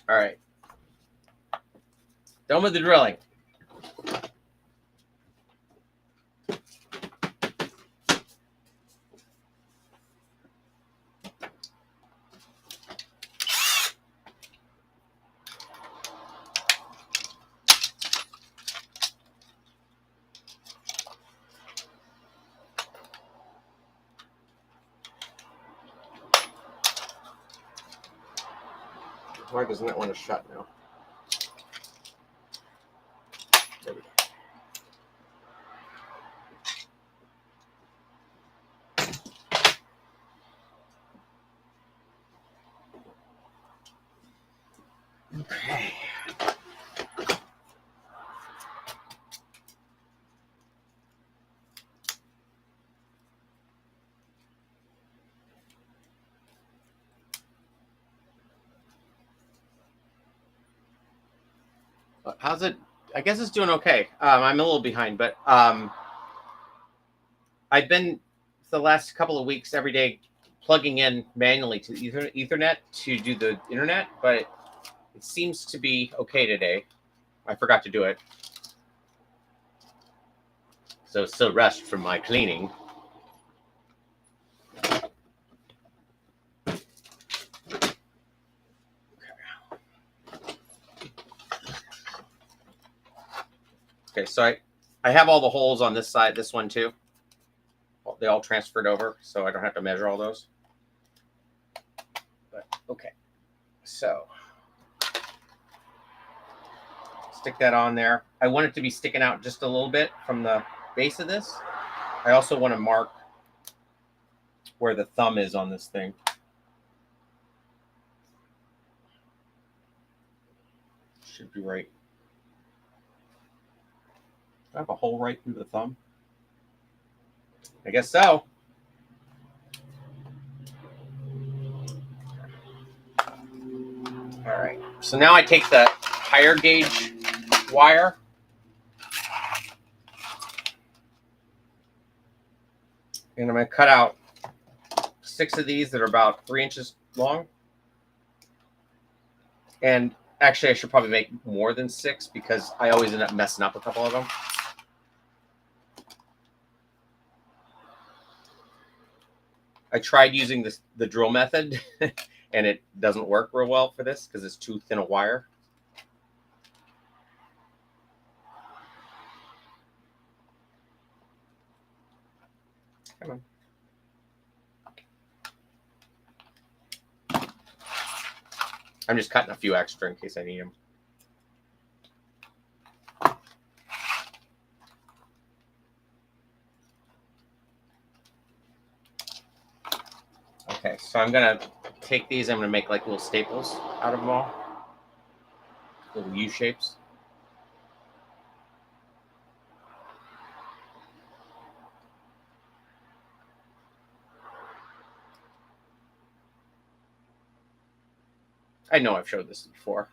All right. Done with the drilling. Why doesn't that want to shut now? There we go. Okay. How's it? I guess it's doing okay. I'm a little behind, but I've been the last couple of weeks every day plugging in manually to Ethernet to do the internet, but it seems to be okay today. I forgot to do it. So still rest from my cleaning. Okay, so I have all the holes on this side, this one too. They all transferred over, so I don't have to measure all those. But okay, so stick that on there. I want it to be sticking out just a little bit from the base of this. I also want to mark where the thumb is on this thing. Should be right. Do I have a hole right through the thumb? I guess so. All right. So now I take the higher gauge wire. And I'm going to cut out 6 of these that are about 3 inches long. And actually, I should probably make more than 6 because I always end up messing up a couple of them. I tried using the drill method, and it doesn't work real well for this because it's too thin a wire. Come on. I'm just cutting a few extra in case I need them. Okay, so I'm going to take these. I'm going to make like little staples out of them all. Little U shapes. I know I've showed this before.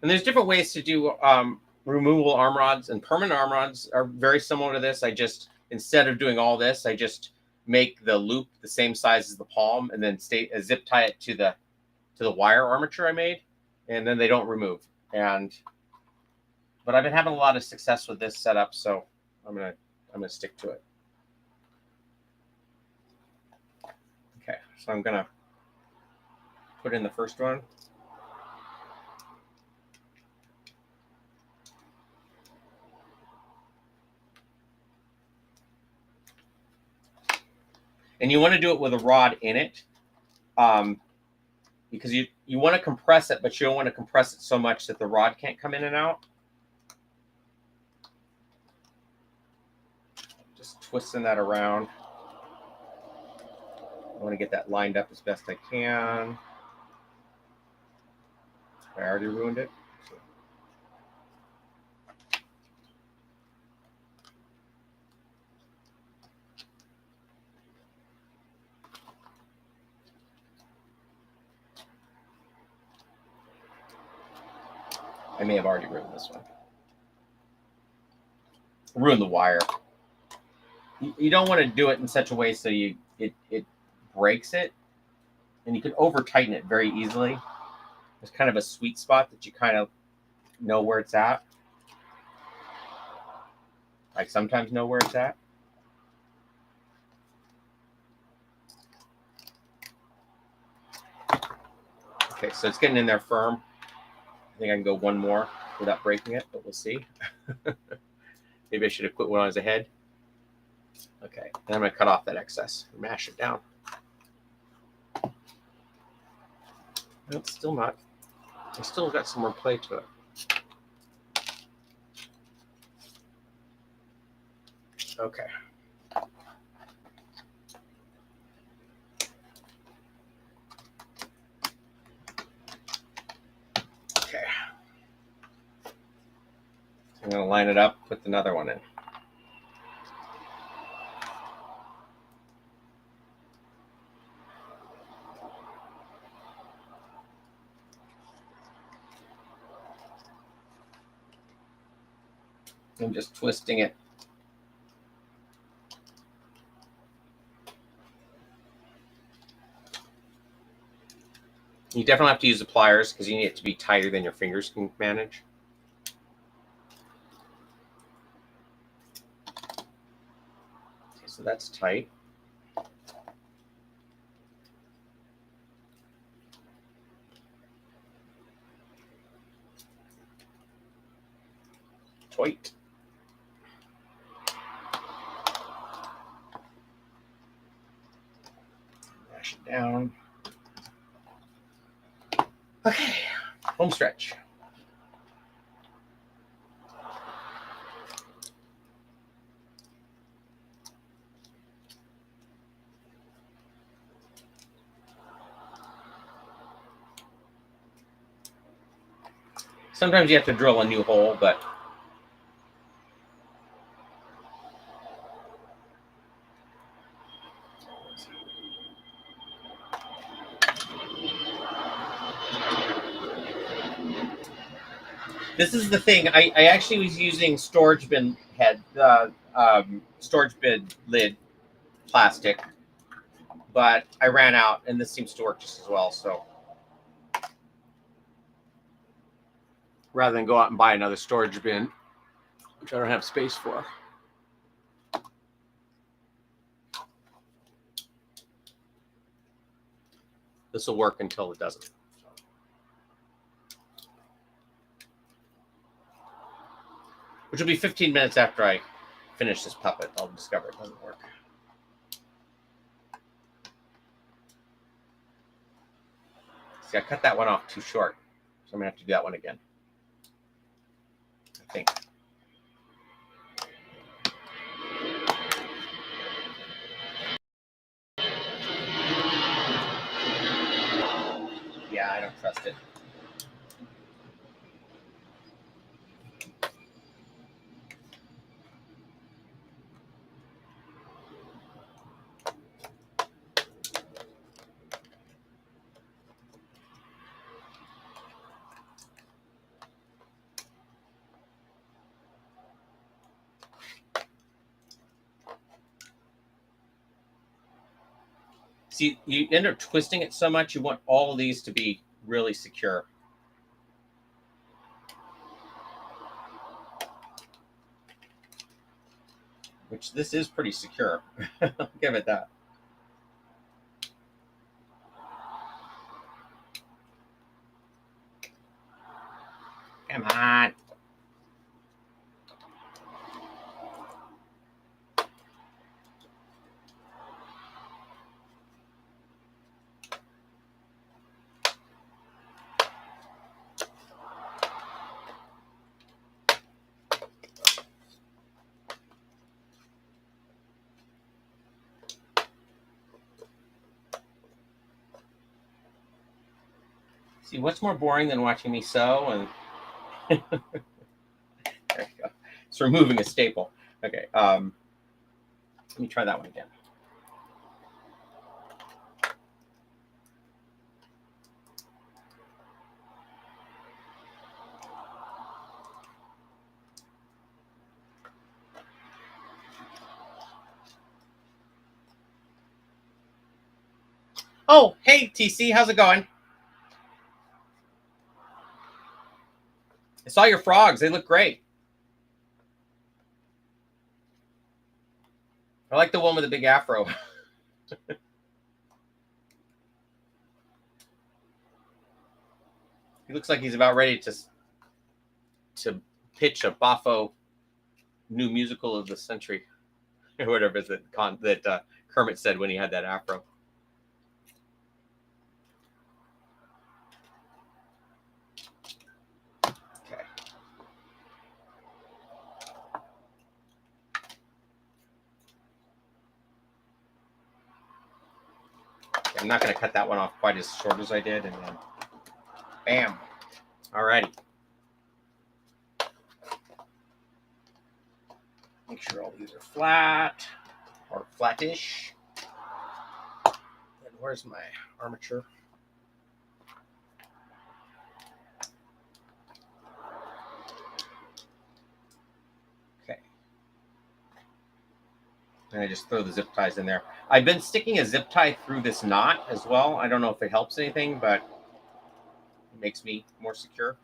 And there's different ways to do removable arm rods, and permanent arm rods are very similar to this. I just, instead of doing all this, I just make the loop the same size as the palm and then zip tie it to the wire armature I made, and then they don't remove. But I've been having a lot of success with this setup, so I'm gonna stick to it. Okay, so I'm gonna put in the first one. And you want to do it with a rod in it, because you want to compress it, but you don't want to compress it so much that the rod can't come in and out. Just twisting that around. I want to get that lined up as best I can. I already ruined it. I may have already ruined this one. Ruined the wire. You don't want to do it in such a way so it breaks it, and you can over tighten it very easily. There's kind of a sweet spot that you kind of know where it's at. I sometimes know where it's at. Okay, so it's getting in there firm. I think I can go one more without breaking it, but we'll see. Maybe I should have quit when I was ahead. Okay, and I'm going to cut off that excess and mash it down. No, it's still not. I still got some more play to it. Okay. Okay. I'm going to line it up, put another one in. I'm just twisting it. You definitely have to use the pliers because you need it to be tighter than your fingers can manage. Okay, so that's tight. Tight. Mash it down. Okay, home stretch. Sometimes you have to drill a new hole, but this is the thing. I actually was using storage bin head, storage bin lid plastic, but I ran out, and this seems to work just as well. So rather than go out and buy another storage bin, which I don't have space for. This will work until it doesn't. Which will be 15 minutes after I finish this puppet. I'll discover it doesn't work. See, I cut that one off too short, so I'm going to have to do that one again, I think. Yeah, I don't trust it. See, you end up twisting it so much, you want all of these to be really secure. Which this is pretty secure. I'll give it that. Come on. See, what's more boring than watching me sew? And there you go. It's removing a staple. Okay. Let me try that one again. Oh, hey, TC, how's it going? I saw your frogs. They look great. I like the one with the big afro. He looks like he's about ready to pitch a Boffo new musical of the century, or whatever that Kermit said when he had that afro. Okay. I'm not going to cut that one off quite as short as I did, and then bam. Alrighty. Make sure all these are flat or flattish. And where's my armature? Okay. And I just throw the zip ties in there. I've been sticking a zip tie through this knot as well. I don't know if it helps anything, but it makes me more secure.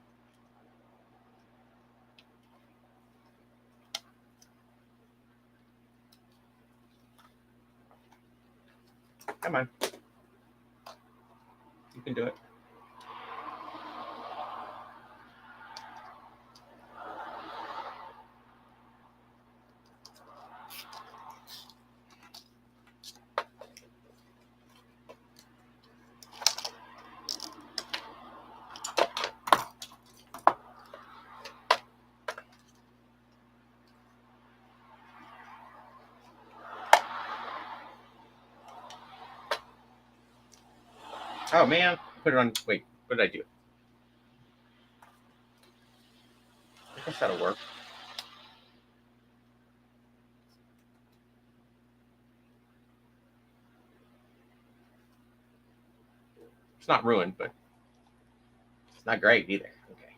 Come on. You can do it. Oh, man. Put it on. Wait, what did I do? I guess that'll work. It's not ruined, but it's not great either. Okay.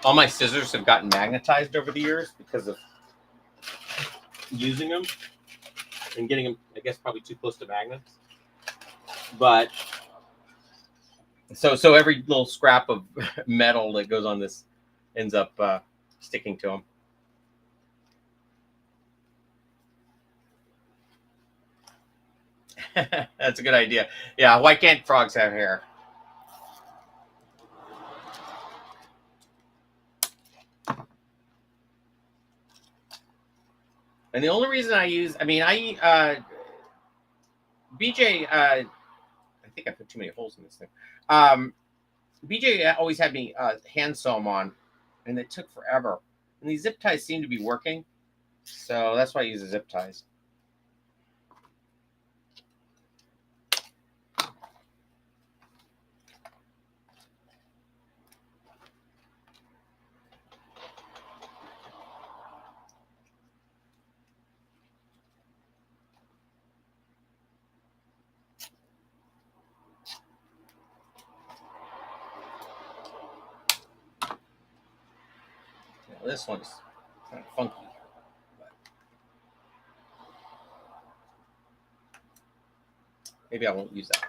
All my scissors have gotten magnetized over the years because of using them and getting them, I guess, probably too close to magnets. But so every little scrap of metal that goes on this ends up sticking to them. That's a good idea. Yeah, why can't frogs have hair? And the only reason I BJ, I think I put too many holes in this thing. BJ always had me hand sew them on, and it took forever. And these zip ties seem to be working, so that's why I use the zip ties. Now, this one's kind of funky. Maybe I won't use that.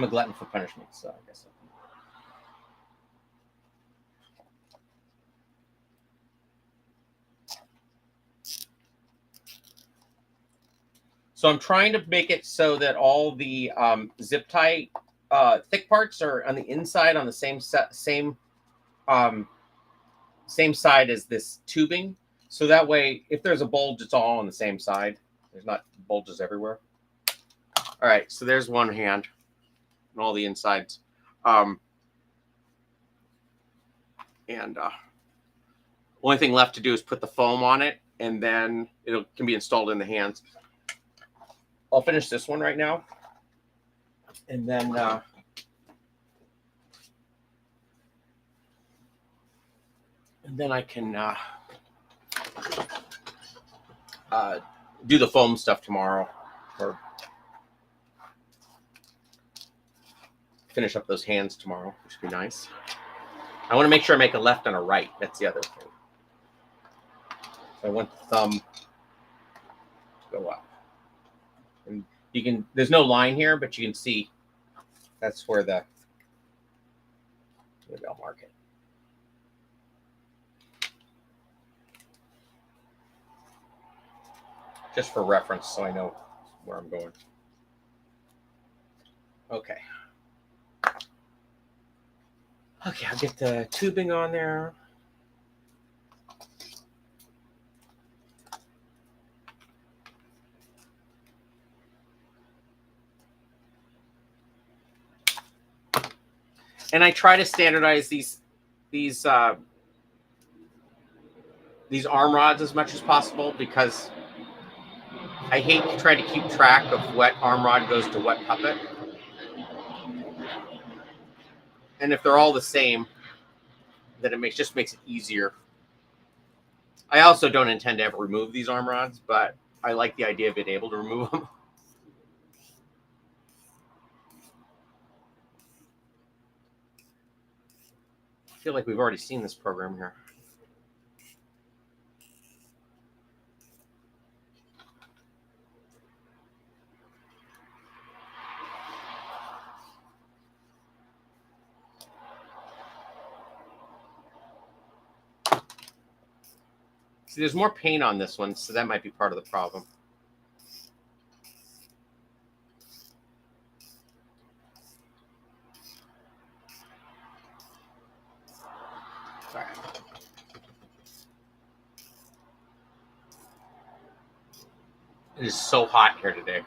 I'm a glutton for punishment, so I guess. So I'm trying to make it so that all the zip tie thick parts are on the inside on the same same side as this tubing. So that way, if there's a bulge, it's all on the same side. There's not bulges everywhere. All right, so there's one hand and all the insides. Only thing left to do is put the foam on it, and then it can be installed in the hands. I'll finish this one right now, and then I can do the foam stuff tomorrow, or finish up those hands tomorrow, which would be nice. I want to make sure I make a left and a right. That's the other thing. So I want the thumb to go up. And you can, there's no line here, but you can see that's where maybe I'll mark it. Just for reference, so I know where I'm going. Okay. Okay, I'll get the tubing on there. And I try to standardize these arm rods as much as possible, because I hate to try to keep track of what arm rod goes to what puppet. And if they're all the same, then it just makes it easier. I also don't intend to ever remove these arm rods, but I like the idea of being able to remove them. I feel like we've already seen this program here. See, there's more paint on this one, so that might be part of the problem. Sorry. It is so hot here today.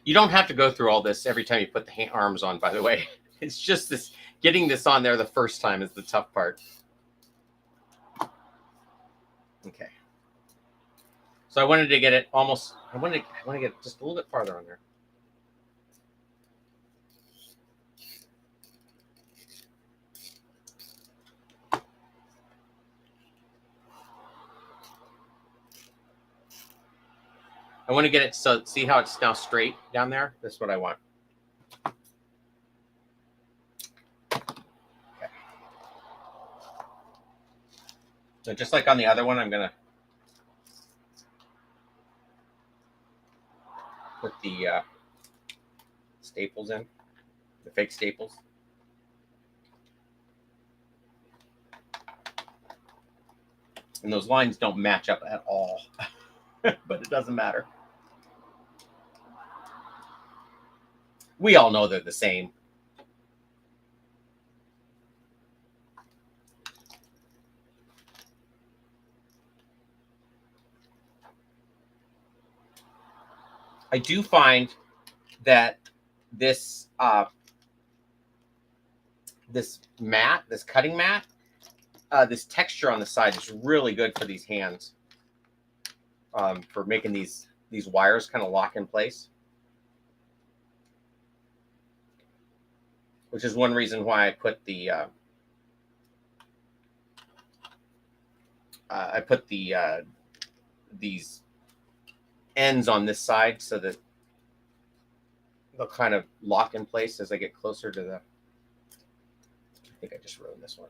You don't have to go through all this every time you put the arms on, by the way. It's just this, getting this on there the first time is the tough part. Okay. So I wanted to get it almost, I want to get it just a little bit farther on there. I want to get it so, see how it's now straight down there? That's what I want. Okay. So just like on the other one, I'm going to put the staples in, the fake staples. And those lines don't match up at all, but it doesn't matter. We all know they're the same. I do find that this this mat, this cutting mat, this texture on the side is really good for these hands. for making these wires kind of lock in place, which is one reason why I put the these ends on this side so that they'll kind of lock in place as I get closer to the. I think I just ruined this one.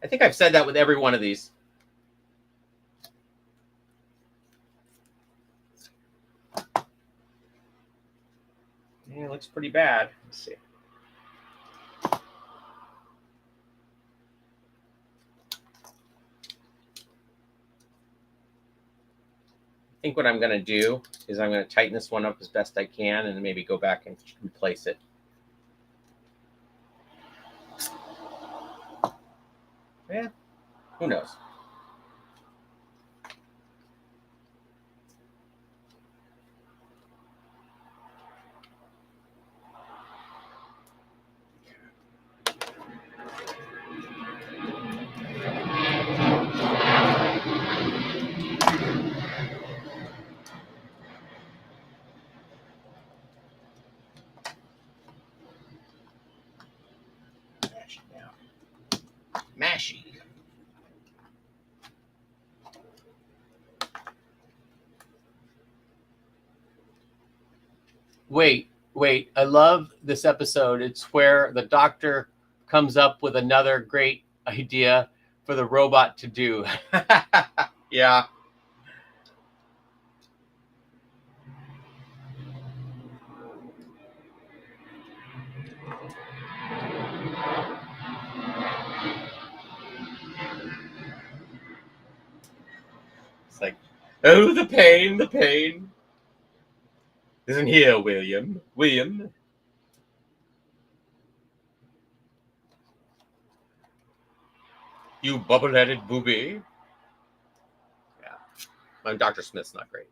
I think I've said that with every one of these. Yeah, it looks pretty bad. Let's see. I think what I'm going to do is I'm going to tighten this one up as best I can and then maybe go back and replace it. Yeah, who knows? Mashy. Wait. I love this episode. It's where the doctor comes up with another great idea for the robot to do. Yeah. It's like, oh, the pain, the pain. Isn't here, William. William. You bubble-headed booby. Yeah. My Dr. Smith's not great.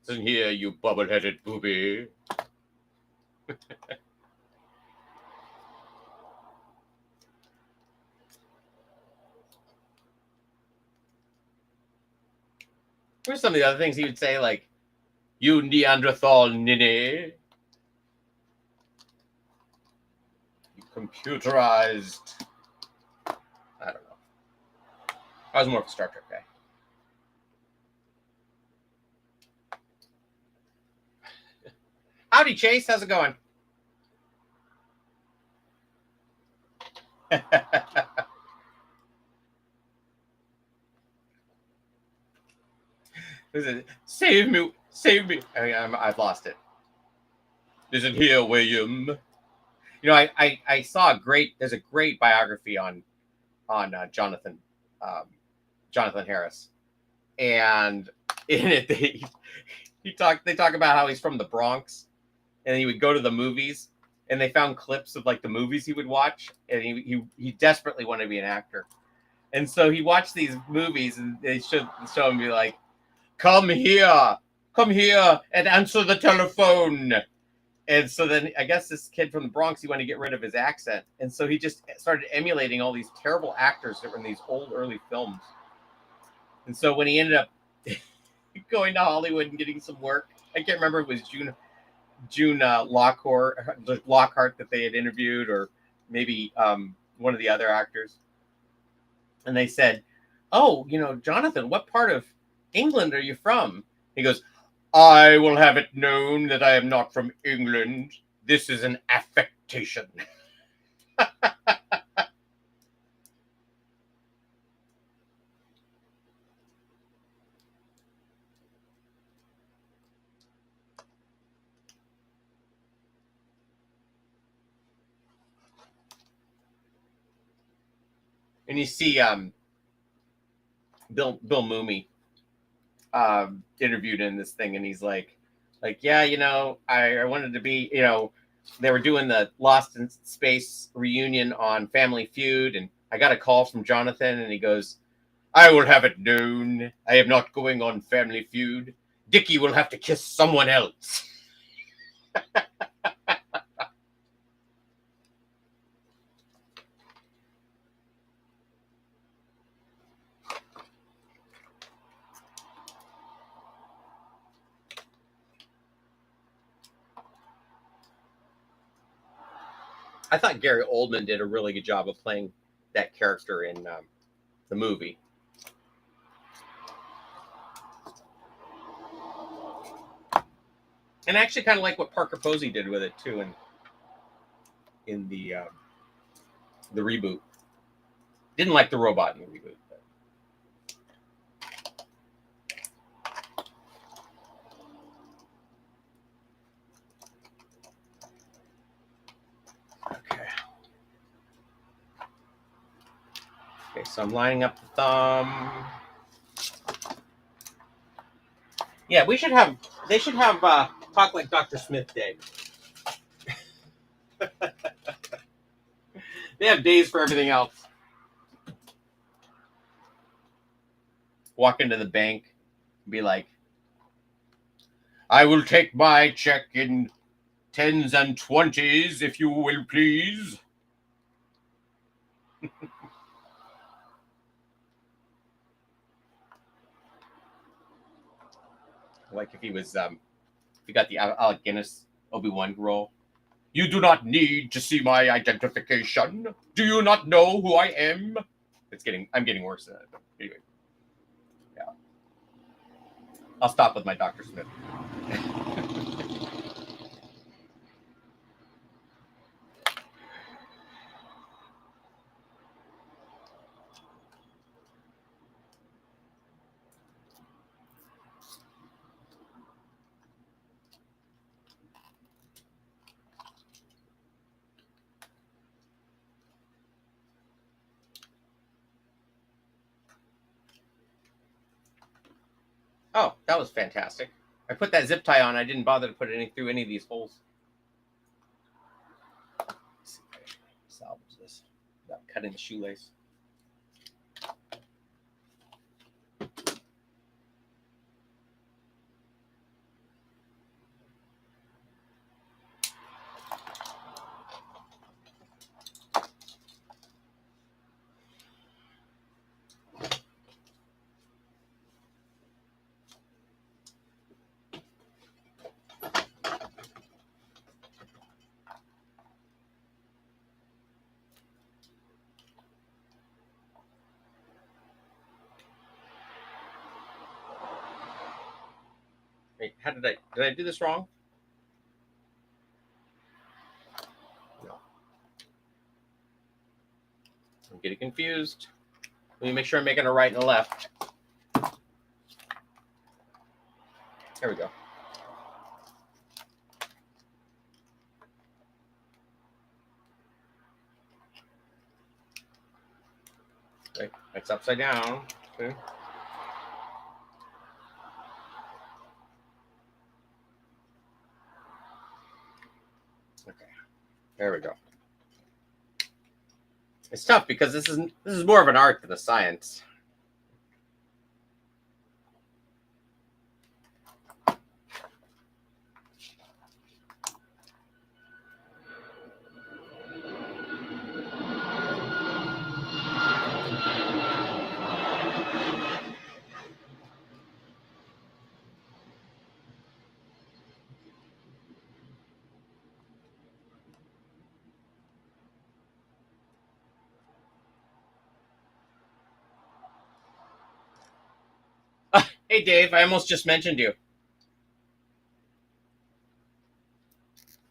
Isn't here, you bubble-headed booby. Where's some of the other things he would say, like, you Neanderthal ninny. You computerized. I don't know. I was more of a Star Trek guy. Howdy, Chase. How's it going? Save me, save me. I've lost it. Isn't here, William? You know, I saw there's a great biography on Jonathan Harris, and in it they talk about how he's from the Bronx, and he would go to the movies, and they found clips of like the movies he would watch, and he desperately wanted to be an actor, and so he watched these movies, and they show him be like, come here and answer the telephone. And so then I guess this kid from the Bronx, he wanted to get rid of his accent. And so he just started emulating all these terrible actors that were in these old early films. And so when he ended up going to Hollywood and getting some work, I can't remember if it was June Lockhart that they had interviewed, or maybe one of the other actors. And they said, oh, Jonathan, what part of England are you from? He goes, I will have it known that I am not from England. This is an affectation. And you see Bill Mooney interviewed in this thing, and he's like, yeah, I wanted to be, they were doing the Lost in Space reunion on Family Feud, and I got a call from Jonathan, and he goes, I will have it known I am not going on Family Feud. Dickie will have to kiss someone else. I thought Gary Oldman did a really good job of playing that character in the movie. And I actually kind of like what Parker Posey did with it too, in the reboot. Didn't like the robot in the reboot. Okay. Okay, so I'm lining up the thumb. Yeah, we should have. They should have Talk Like Dr. Smith Day. They have days for everything else. Walk into the bank, and be like, "I will take my check in 10s and 20s, if you will, please." Like if he was, if he got the Alec Guinness Obi-Wan role. You do not need to see my identification. Do you not know who I am? I'm getting worse at it. But anyway, yeah. I'll stop with my Dr. Smith. Oh, that was fantastic. I put that zip tie on. I didn't bother to put it through any of these holes. Let's see if I can salvage this without cutting the shoelace. Wait, did I do this wrong? No. I'm getting confused. Let me make sure I'm making a right and a left. There we go. Okay, that's upside down. Okay. Okay. There we go. It's tough because this is more of an art than a science. Hey, Dave, I almost just mentioned you.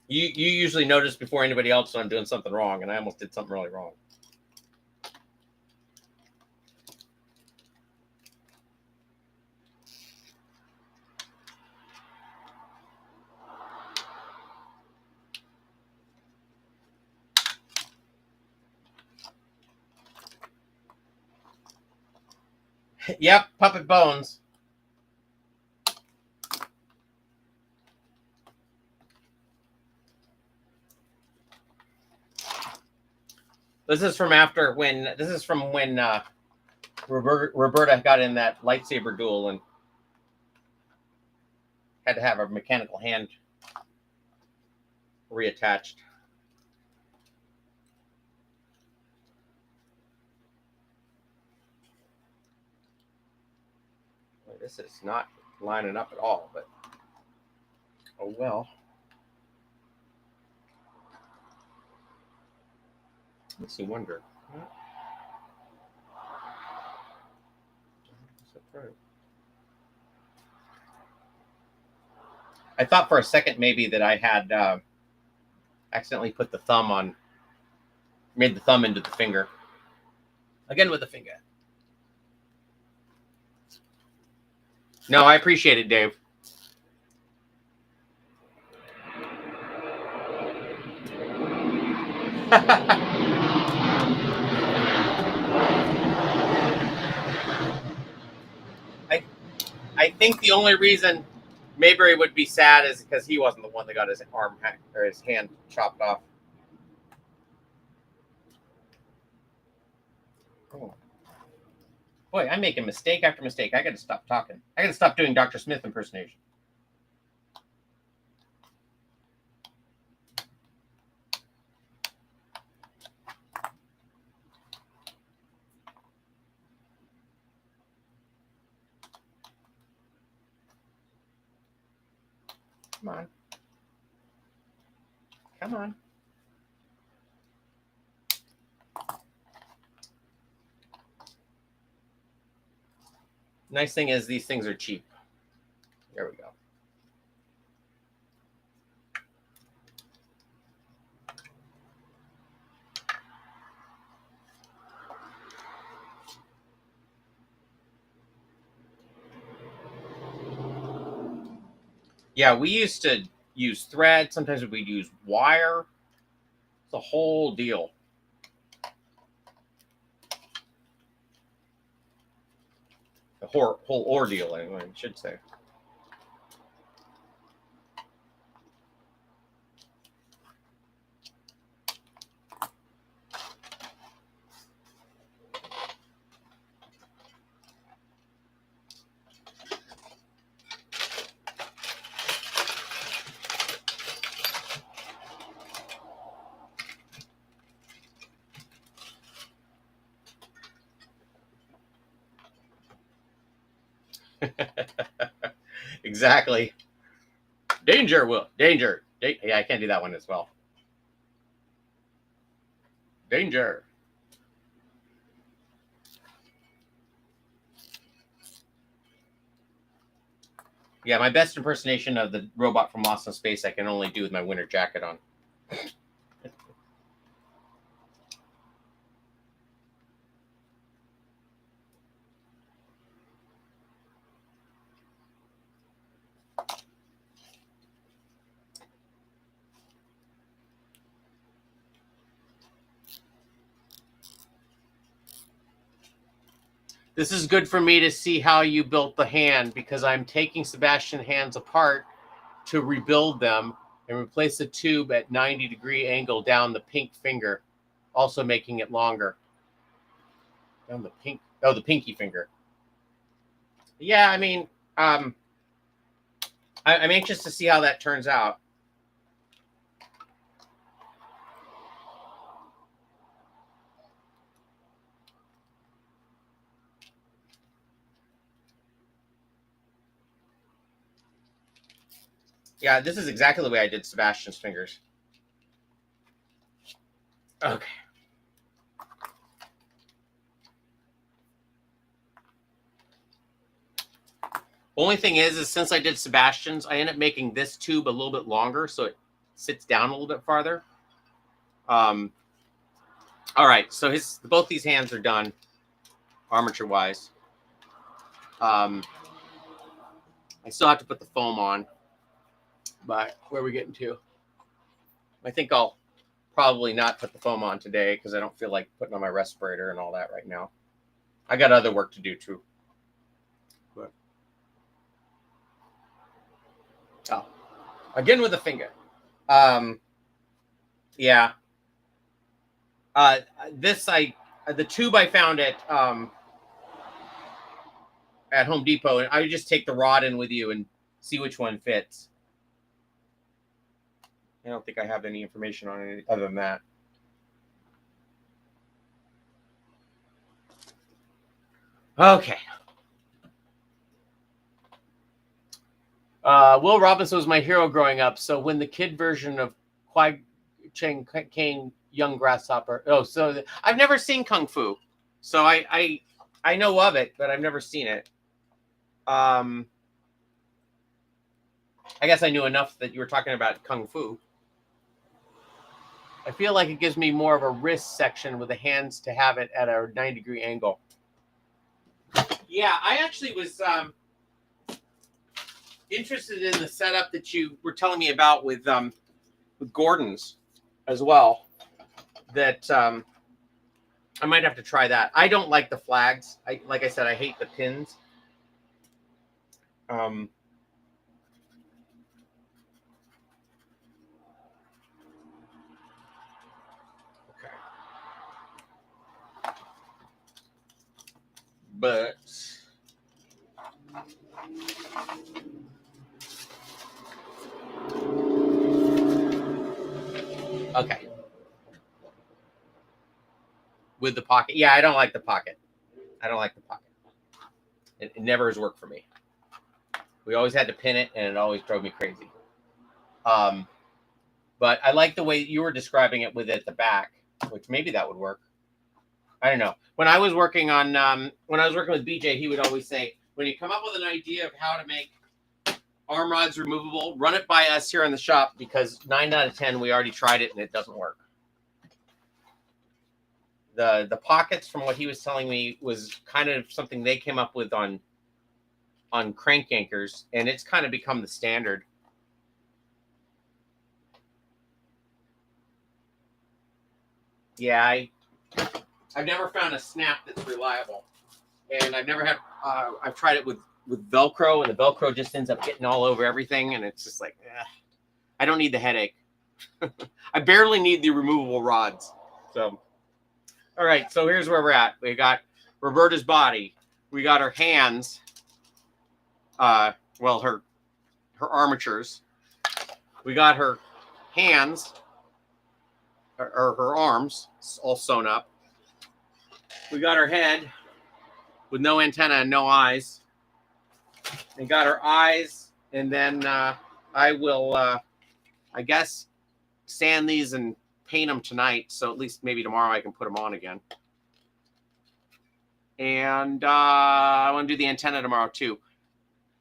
You usually notice before anybody else when I'm doing something wrong, and I almost did something really wrong. Yep, puppet bones. This is from when Roberta got in that lightsaber duel and had to have her mechanical hand reattached. Well, this is not lining up at all, but oh well. Makes you wonder. I thought for a second maybe that I had accidentally put the thumb on, made the thumb into the finger. Again with the finger. No, I appreciate it, Dave. I think the only reason Mayberry would be sad is because he wasn't the one that got his arm or his hand chopped off. Oh. Boy, I'm making mistake after mistake. I got to stop talking. I got to stop doing Dr. Smith impersonation. Come on. Come on. Nice thing is these things are cheap. There we go. Yeah, we used to use thread. Sometimes we'd use wire. It's a whole deal. The whole ordeal, anyway, I should say. Exactly. Danger, Will. Danger. Yeah, I can't do that one as well. Danger. Yeah, my best impersonation of the robot from Lost in Space I can only do with my winter jacket on. This is good for me to see how you built the hand because I'm taking Sebastian's hands apart to rebuild them and replace the tube at 90-degree angle down the pink finger, also making it longer. Down the the pinky finger. Yeah, I mean, I'm anxious to see how that turns out. Yeah, this is exactly the way I did Sebastian's fingers. Okay. Only thing is since I did Sebastian's, I ended up making this tube a little bit longer so it sits down a little bit farther. All right, so both these hands are done, armature-wise. I still have to put the foam on, but where are we getting to? I think I'll probably not put the foam on today because I don't feel like putting on my respirator and all that right now. I got other work to do too. But, again with the finger. Yeah. The tube I found at Home Depot, and I just take the rod in with you and see which one fits. I don't think I have any information on it other than that. Okay. Will Robinson was my hero growing up. So when the kid version of Kwai Chang Kane young grasshopper. Oh, so I've never seen Kung Fu, so I know of it, but I've never seen it. I guess I knew enough that you were talking about Kung Fu. I feel like it gives me more of a wrist section with the hands to have it at a 90-degree angle. Yeah, I actually was interested in the setup that you were telling me about with Gordon's as well. That I might have to try that. I don't like the flags. Like I said, I hate the pins. Okay. But okay. With the pocket. Yeah, I don't like the pocket. I don't like the pocket. It never has worked for me. We always had to pin it, and it always drove me crazy. But I like the way you were describing it with it at the back, which maybe that would work. I don't know. When I was working on, when I was working with BJ, he would always say, when you come up with an idea of how to make arm rods removable, run it by us here in the shop, because 9 out of 10, we already tried it and it doesn't work. The pockets, from what he was telling me, was kind of something they came up with on crank anchors, and it's kind of become the standard. Yeah, I've never found a snap that's reliable, and I've never had. I've tried it with Velcro, and the Velcro just ends up getting all over everything, and it's just like, I don't need the headache. I barely need the removable rods. So, all right. So here's where we're at. We got Roberta's body. We got her hands. Well, her armatures. We got her hands, or her arms, all sewn up. We got her head with no antenna and no eyes. We got her eyes, and then I will, I guess, sand these and paint them tonight, so at least maybe tomorrow I can put them on again. And I want to do the antenna tomorrow too.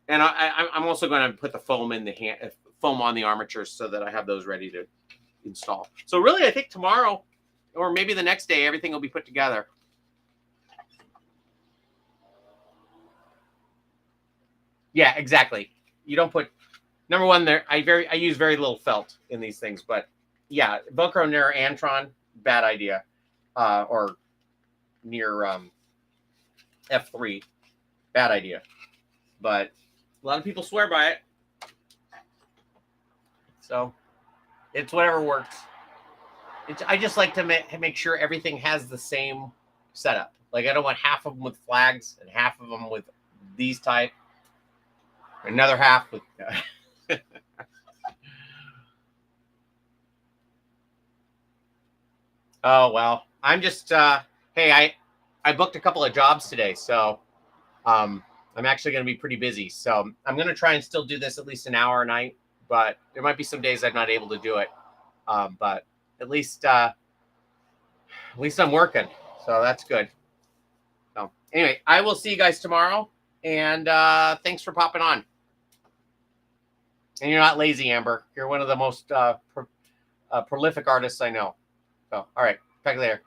And I'm also going to put the foam in the foam on the armatures so that I have those ready to install. So really, I think tomorrow, or maybe the next day, everything will be put together. Yeah, exactly. You don't put, number one, there. I use very little felt in these things, but yeah, Velcro near Antron, bad idea, or near F3, bad idea. But a lot of people swear by it, so it's whatever works. I just like to make sure everything has the same setup. Like, I don't want half of them with flags and half of them with these type. Another half with. Oh well, I'm just. Hey, I booked a couple of jobs today, so I'm actually going to be pretty busy. So I'm going to try and still do this at least an hour a night. But there might be some days I'm not able to do it. But at least I'm working, so that's good. So anyway, I will see you guys tomorrow, and thanks for popping on. And you're not lazy, Amber. You're one of the most prolific artists I know. So all right, talk later.